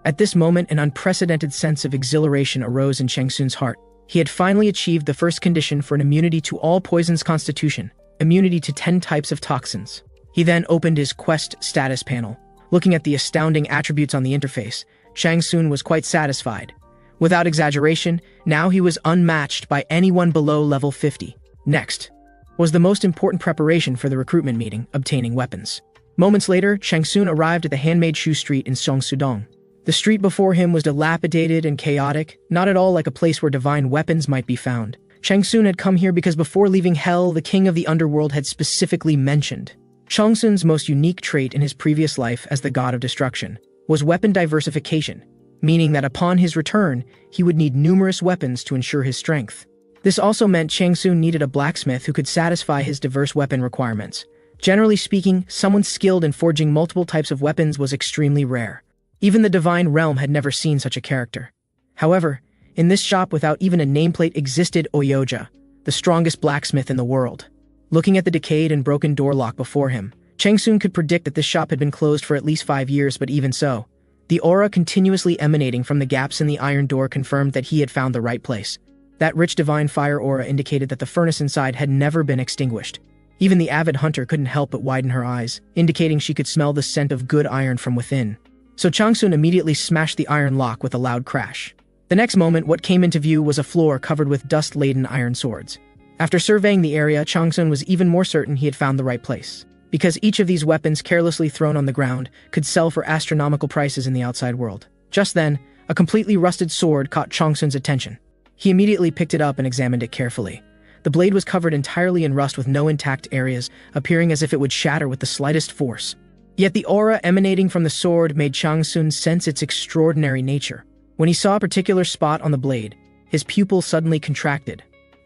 [SPEAKER 1] At this moment, an unprecedented sense of exhilaration arose in Changsun's heart. He had finally achieved the first condition for an immunity to all poisons constitution, immunity to 10 types of toxins. He then opened his quest status panel. Looking at the astounding attributes on the interface, Changsun was quite satisfied. Without exaggeration, now he was unmatched by anyone below level 50. Next was the most important preparation for the recruitment meeting: obtaining weapons. Moments later, Changsun arrived at the handmade shoe street in Seongsudong. The street before him was dilapidated and chaotic, not at all like a place where divine weapons might be found. Changsun had come here because before leaving Hell, the king of the underworld had specifically mentioned Changsun's most unique trait in his previous life as the god of destruction was weapon diversification, meaning that upon his return, he would need numerous weapons to ensure his strength. This also meant Changsun needed a blacksmith who could satisfy his diverse weapon requirements. Generally speaking, someone skilled in forging multiple types of weapons was extremely rare. Even the divine realm had never seen such a character. However, in this shop without even a nameplate existed Oyoja, the strongest blacksmith in the world. Looking at the decayed and broken door lock before him, Changsun could predict that this shop had been closed for at least 5 years, but even so, the aura continuously emanating from the gaps in the iron door confirmed that he had found the right place. That rich divine fire aura indicated that the furnace inside had never been extinguished. Even the avid hunter couldn't help but widen her eyes, indicating she could smell the scent of good iron from within. So Changsun immediately smashed the iron lock with a loud crash. The next moment, what came into view was a floor covered with dust-laden iron swords. After surveying the area, Changsun was even more certain he had found the right place, because each of these weapons carelessly thrown on the ground could sell for astronomical prices in the outside world. Just then, a completely rusted sword caught Changsun's attention. He immediately picked it up and examined it carefully. The blade was covered entirely in rust with no intact areas, appearing as if it would shatter with the slightest force. Yet the aura emanating from the sword made Changsun sense its extraordinary nature. When he saw a particular spot on the blade, his pupil suddenly contracted.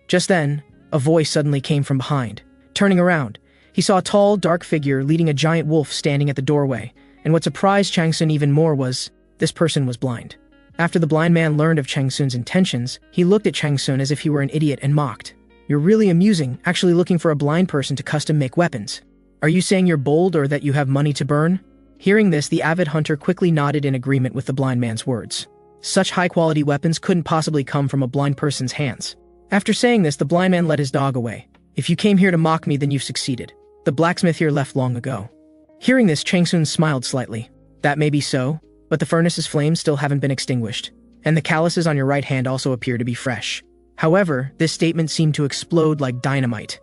[SPEAKER 1] Just then, a voice suddenly came from behind. Turning around, he saw a tall, dark figure leading a giant wolf standing at the doorway, and what surprised Changsun even more was, this person was blind. After the blind man learned of Changsun's intentions, he looked at Changsun as if he were an idiot and mocked. "You're really amusing, actually looking for a blind person to custom-make weapons. Are you saying you're bold or that you have money to burn?" Hearing this, the avid hunter quickly nodded in agreement with the blind man's words. Such high-quality weapons couldn't possibly come from a blind person's hands. After saying this, the blind man led his dog away. "If you came here to mock me, then you've succeeded. The blacksmith here left long ago." Hearing this, Changsun smiled slightly. "That may be so, but the furnace's flames still haven't been extinguished, and the calluses on your right hand also appear to be fresh." However, this statement seemed to explode like dynamite.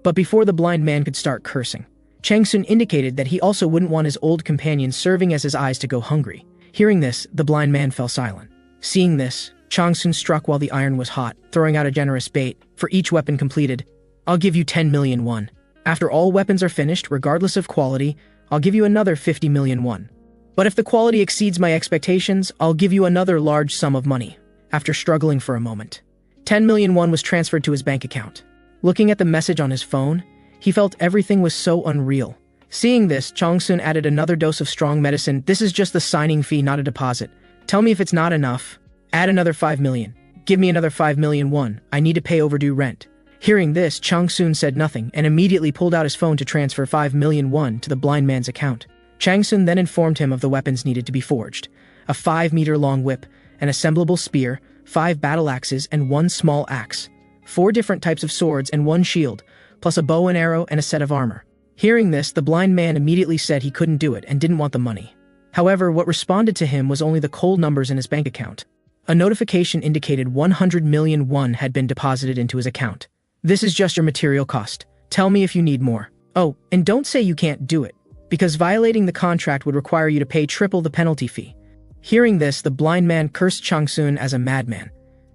[SPEAKER 1] But before the blind man could start cursing, Changsun indicated that he also wouldn't want his old companion serving as his eyes to go hungry. Hearing this, the blind man fell silent. Seeing this, Changsun struck while the iron was hot, throwing out a generous bait. "For each weapon completed, I'll give you 10 million won. After all weapons are finished, regardless of quality, I'll give you another 50 million won. But if the quality exceeds my expectations, I'll give you another large sum of money." After struggling for a moment, 10 million won was transferred to his bank account. Looking at the message on his phone, he felt everything was so unreal. Seeing this, Changsun added another dose of strong medicine. "This is just the signing fee, not a deposit. Tell me if it's not enough. Add another 5 million. Give me another 5 million won. I need to pay overdue rent." Hearing this, Changsun said nothing and immediately pulled out his phone to transfer 5 million won to the blind man's account. Changsun then informed him of the weapons needed to be forged: a 5-meter-long whip, an assemblable spear, 5 battle axes and 1 small axe, 4 different types of swords and 1 shield, plus a bow and arrow and a set of armor. Hearing this, the blind man immediately said he couldn't do it and didn't want the money. However, what responded to him was only the cold numbers in his bank account. A notification indicated 100 million won had been deposited into his account. "This is just your material cost. Tell me if you need more. Oh, and don't say you can't do it, because violating the contract would require you to pay triple the penalty fee." Hearing this, the blind man cursed Changsun as a madman.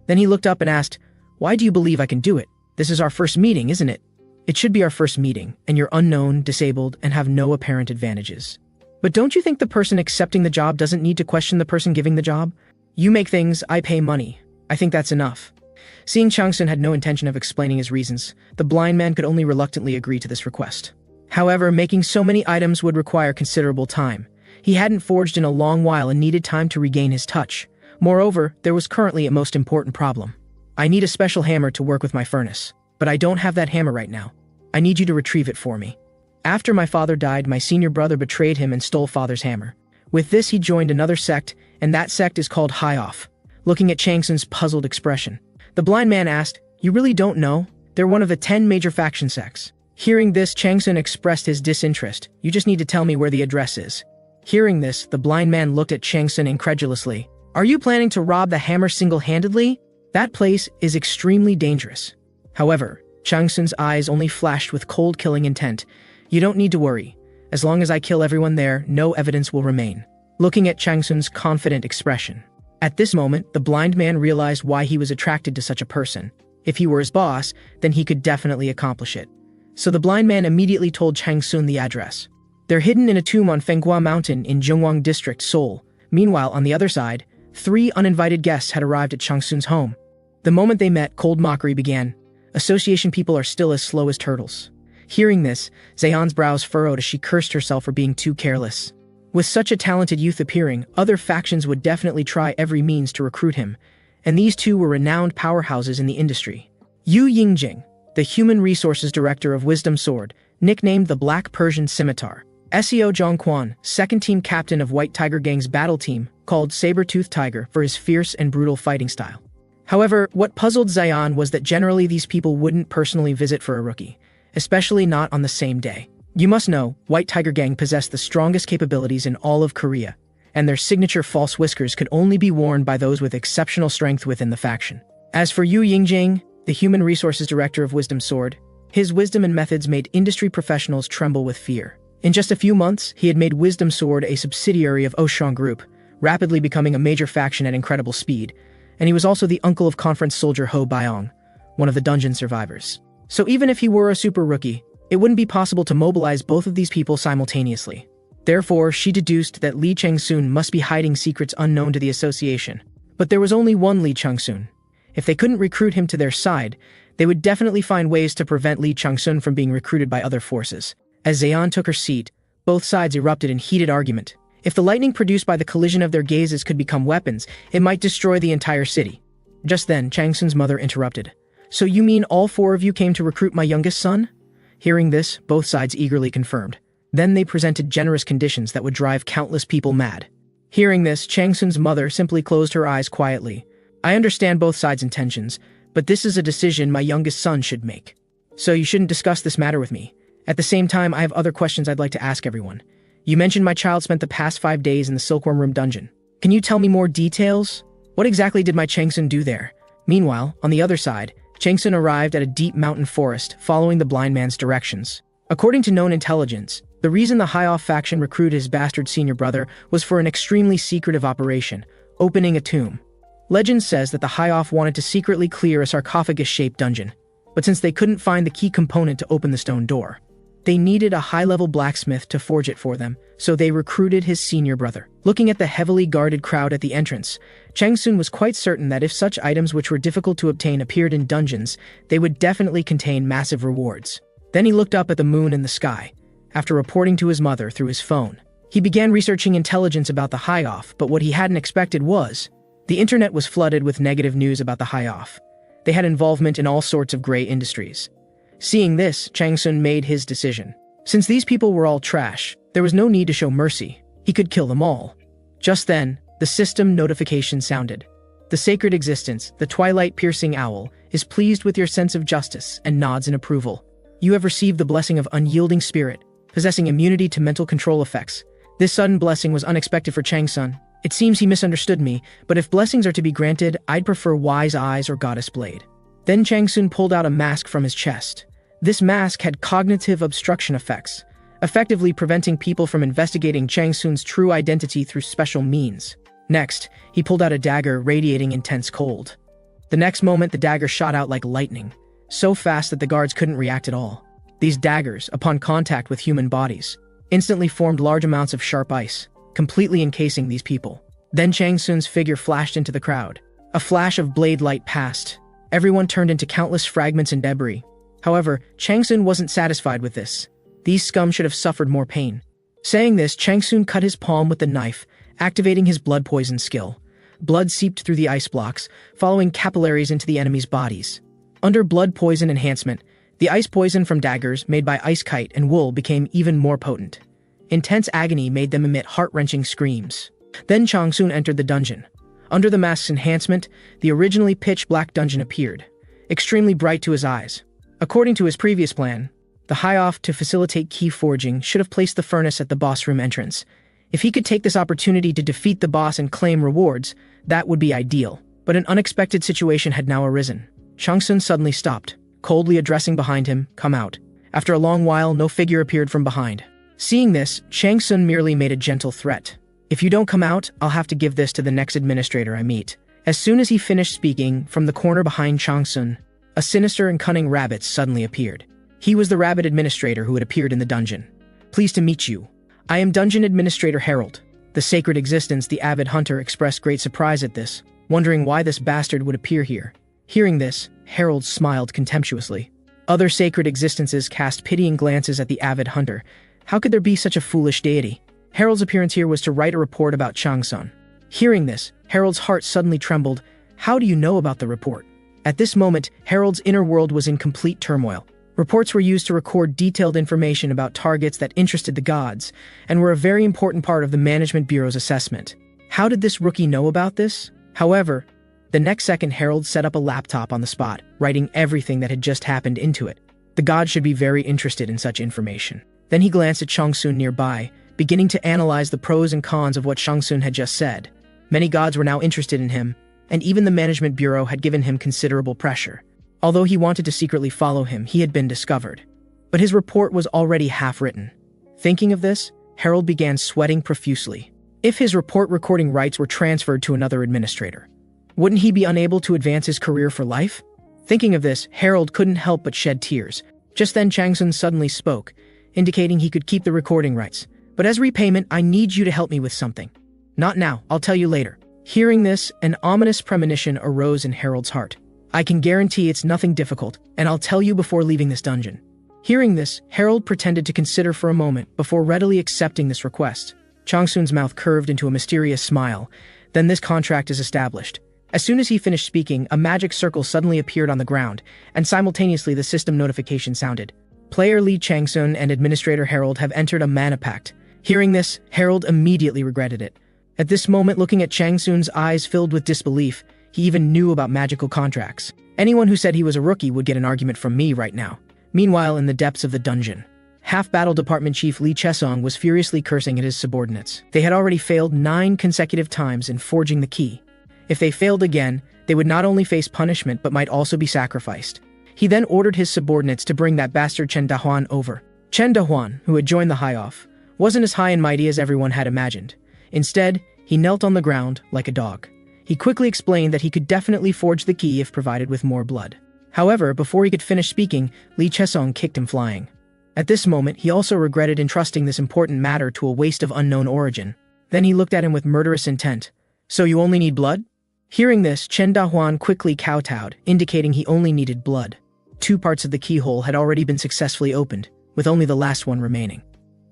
[SPEAKER 1] Then he looked up and asked, "Why do you believe I can do it? This is our first meeting, isn't it?" "It should be our first meeting, and you're unknown, disabled, and have no apparent advantages. But don't you think the person accepting the job doesn't need to question the person giving the job? You make things, I pay money. I think that's enough." Seeing Changsun had no intention of explaining his reasons, the blind man could only reluctantly agree to this request. However, making so many items would require considerable time. He hadn't forged in a long while and needed time to regain his touch. Moreover, there was currently a most important problem. "I need a special hammer to work with my furnace, but I don't have that hammer right now. I need you to retrieve it for me. After my father died, my senior brother betrayed him and stole father's hammer. With this, he joined another sect, and that sect is called High Off." Looking at Changsun's puzzled expression, the blind man asked, "You really don't know? They're one of the 10 major faction sects." Hearing this, Changsun expressed his disinterest. "You just need to tell me where the address is." Hearing this, the blind man looked at Changsun incredulously. "Are you planning to rob the hammer single-handedly? That place is extremely dangerous." However, Changsun's eyes only flashed with cold killing intent. "You don't need to worry. As long as I kill everyone there, no evidence will remain." Looking at Changsun's confident expression, at this moment, the blind man realized why he was attracted to such a person. If he were his boss, then he could definitely accomplish it. So the blind man immediately told Changsun the address. "They're hidden in a tomb on Fenghua Mountain in Zhongwang District, Seoul." Meanwhile, on the other side, 3 uninvited guests had arrived at Changsun's home. The moment they met, cold mockery began. Association people are still as slow as turtles. Hearing this, Zayan's brows furrowed as she cursed herself for being too careless. With such a talented youth appearing, other factions would definitely try every means to recruit him, and these 2 were renowned powerhouses in the industry. Yu Yingjing, the Human Resources Director of Wisdom Sword, nicknamed the Black Persian Scimitar. Seo Zhongquan, second-team captain of White Tiger Gang's battle team, called Saber-Tooth Tiger for his fierce and brutal fighting style. However, what puzzled Zayan was that generally these people wouldn't personally visit for a rookie, especially not on the same day. You must know, White Tiger Gang possessed the strongest capabilities in all of Korea, and their signature false whiskers could only be worn by those with exceptional strength within the faction. As for Yu Yingjing, the Human Resources Director of Wisdom Sword, his wisdom and methods made industry professionals tremble with fear. In just a few months, he had made Wisdom Sword a subsidiary of Oshang Group, rapidly becoming a major faction at incredible speed, and he was also the uncle of conference soldier Ho Byong, one of the dungeon survivors. So even if he were a super rookie, it wouldn't be possible to mobilize both of these people simultaneously. Therefore, she deduced that Lee Chang-soon must be hiding secrets unknown to the association. But there was only one Lee Chang-soon. If they couldn't recruit him to their side, they would definitely find ways to prevent Lee Chang-soon from being recruited by other forces. As Zeon took her seat, both sides erupted in heated argument. If the lightning produced by the collision of their gazes could become weapons, it might destroy the entire city. Just then, Chang-soon's mother interrupted. "So you mean all four of you came to recruit my youngest son?" Hearing this, both sides eagerly confirmed. Then they presented generous conditions that would drive countless people mad. Hearing this, Chang-soon's mother simply closed her eyes quietly. "I understand both sides' intentions, but this is a decision my youngest son should make. So you shouldn't discuss this matter with me. At the same time, I have other questions I'd like to ask everyone. You mentioned my child spent the past 5 days in the Silkworm Room dungeon. Can you tell me more details? What exactly did my Chang-soon do there?" Meanwhile, on the other side, Chang-soon arrived at a deep mountain forest, following the blind man's directions. According to known intelligence, the reason the High-Off faction recruited his bastard senior brother was for an extremely secretive operation, opening a tomb. Legend says that the High-Off wanted to secretly clear a sarcophagus-shaped dungeon, but since they couldn't find the key component to open the stone door, they needed a high-level blacksmith to forge it for them, so they recruited his senior brother. Looking at the heavily guarded crowd at the entrance, Chang-soon was quite certain that if such items which were difficult to obtain appeared in dungeons, they would definitely contain massive rewards. Then he looked up at the moon in the sky. After reporting to his mother through his phone, he began researching intelligence about the High-Off, but what he hadn't expected was, the internet was flooded with negative news about the High-Off. They had involvement in all sorts of gray industries. Seeing this, Chang-soon made his decision. Since these people were all trash, there was no need to show mercy. He could kill them all. Just then, the system notification sounded. "The sacred existence, the twilight-piercing owl, is pleased with your sense of justice and nods in approval. You have received the blessing of unyielding spirit, possessing immunity to mental control effects." This sudden blessing was unexpected for Chang-soon. It seems he misunderstood me, but if blessings are to be granted, I'd prefer Wise Eyes or Goddess Blade. Then Chang-soon pulled out a mask from his chest. This mask had cognitive obstruction effects, effectively preventing people from investigating Chang-soon's true identity through special means. Next, he pulled out a dagger radiating intense cold. The next moment, the dagger shot out like lightning, so fast that the guards couldn't react at all. These daggers, upon contact with human bodies, instantly formed large amounts of sharp ice, completely encasing these people. Then Chang-soon's figure flashed into the crowd. A flash of blade light passed. Everyone turned into countless fragments and debris. However, Chang-soon wasn't satisfied with this. These scum should have suffered more pain. Saying this, Chang-soon cut his palm with the knife, activating his blood poison skill. Blood seeped through the ice blocks, following capillaries into the enemy's bodies. Under blood poison enhancement, the ice poison from daggers made by ice kite and wool became even more potent. Intense agony made them emit heart-wrenching screams. Then Chang-soon entered the dungeon. Under the mask's enhancement, the originally pitch-black dungeon appeared, extremely bright to his eyes. According to his previous plan, the High-Off, to facilitate key forging, should have placed the furnace at the boss room entrance. If he could take this opportunity to defeat the boss and claim rewards, that would be ideal. But an unexpected situation had now arisen. Chang-soon suddenly stopped, coldly addressing behind him, "Come out." After a long while, no figure appeared from behind. Seeing this, Chang-soon merely made a gentle threat. "If you don't come out, I'll have to give this to the next administrator I meet." As soon as he finished speaking, from the corner behind Chang-soon, a sinister and cunning rabbit suddenly appeared. He was the rabbit administrator who had appeared in the dungeon. "Pleased to meet you. I am Dungeon Administrator Harold." The sacred existence, the avid hunter, expressed great surprise at this, wondering why this bastard would appear here. Hearing this, Harold smiled contemptuously. Other sacred existences cast pitying glances at the avid hunter. How could there be such a foolish deity? Harold's appearance here was to write a report about Chang-soon. Hearing this, Harold's heart suddenly trembled. "How do you know about the report?" At this moment, Harold's inner world was in complete turmoil. Reports were used to record detailed information about targets that interested the gods, and were a very important part of the Management Bureau's assessment. How did this rookie know about this? However, the next second Harold set up a laptop on the spot, writing everything that had just happened into it. The god should be very interested in such information. Then he glanced at Changsun nearby, beginning to analyze the pros and cons of what Changsun had just said. Many gods were now interested in him, and even the management bureau had given him considerable pressure. Although he wanted to secretly follow him, he had been discovered. But his report was already half-written. Thinking of this, Harold began sweating profusely. If his report recording rights were transferred to another administrator, wouldn't he be unable to advance his career for life? Thinking of this, Harold couldn't help but shed tears. Just then Changsun suddenly spoke, indicating he could keep the recording rights. But as repayment, I need you to help me with something. Not now, I'll tell you later. Hearing this, an ominous premonition arose in Harold's heart. I can guarantee it's nothing difficult, and I'll tell you before leaving this dungeon. Hearing this, Harold pretended to consider for a moment before readily accepting this request. Changsun's mouth curved into a mysterious smile. Then this contract is established. As soon as he finished speaking, a magic circle suddenly appeared on the ground, and simultaneously the system notification sounded. Player Lee Changsun and Administrator Harold have entered a mana pact. Hearing this, Harold immediately regretted it. At this moment, looking at Changsun's eyes filled with disbelief, he even knew about magical contracts. Anyone who said he was a rookie would get an argument from me right now. Meanwhile, in the depths of the dungeon, Half-Battle Department Chief Lee Chesong was furiously cursing at his subordinates. They had already failed 9 consecutive times in forging the key. If they failed again, they would not only face punishment but might also be sacrificed. He then ordered his subordinates to bring that bastard Chen Dahuan over. Chen Dahuan, who had joined the high-off, wasn't as high and mighty as everyone had imagined. Instead, he knelt on the ground like a dog. He quickly explained that he could definitely forge the key if provided with more blood. However, before he could finish speaking, Lee Chesong kicked him flying. At this moment, he also regretted entrusting this important matter to a waste of unknown origin. Then he looked at him with murderous intent. So you only need blood? Hearing this, Chen Dahuan quickly kowtowed, indicating he only needed blood. 2 parts of the keyhole had already been successfully opened, with only the last one remaining.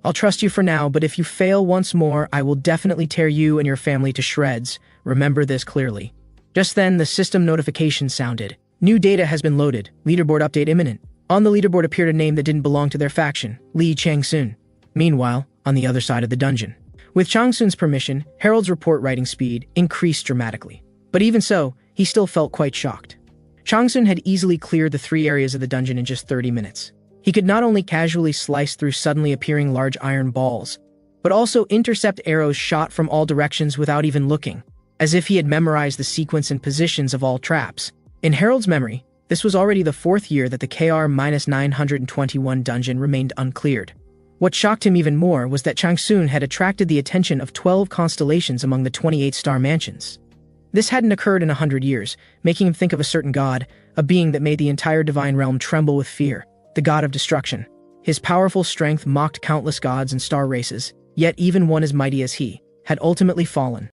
[SPEAKER 1] I'll trust you for now, but if you fail once more, I will definitely tear you and your family to shreds. Remember this clearly. Just then, the system notification sounded. New data has been loaded. Leaderboard update imminent. On the leaderboard appeared a name that didn't belong to their faction, Lee Changsun. Meanwhile, on the other side of the dungeon, with Changsun's permission, Harold's report writing speed increased dramatically. But even so, he still felt quite shocked. Changsun had easily cleared the 3 areas of the dungeon in just 30 minutes. He could not only casually slice through suddenly appearing large iron balls, but also intercept arrows shot from all directions without even looking, as if he had memorized the sequence and positions of all traps. In Harold's memory, this was already the 4th year that the KR-921 dungeon remained uncleared. What shocked him even more was that Changsun had attracted the attention of 12 constellations among the 28-star mansions. This hadn't occurred in 100 years, making him think of a certain god, a being that made the entire divine realm tremble with fear. The god of destruction. His powerful strength mocked countless gods and star races, yet even one as mighty as he had ultimately fallen.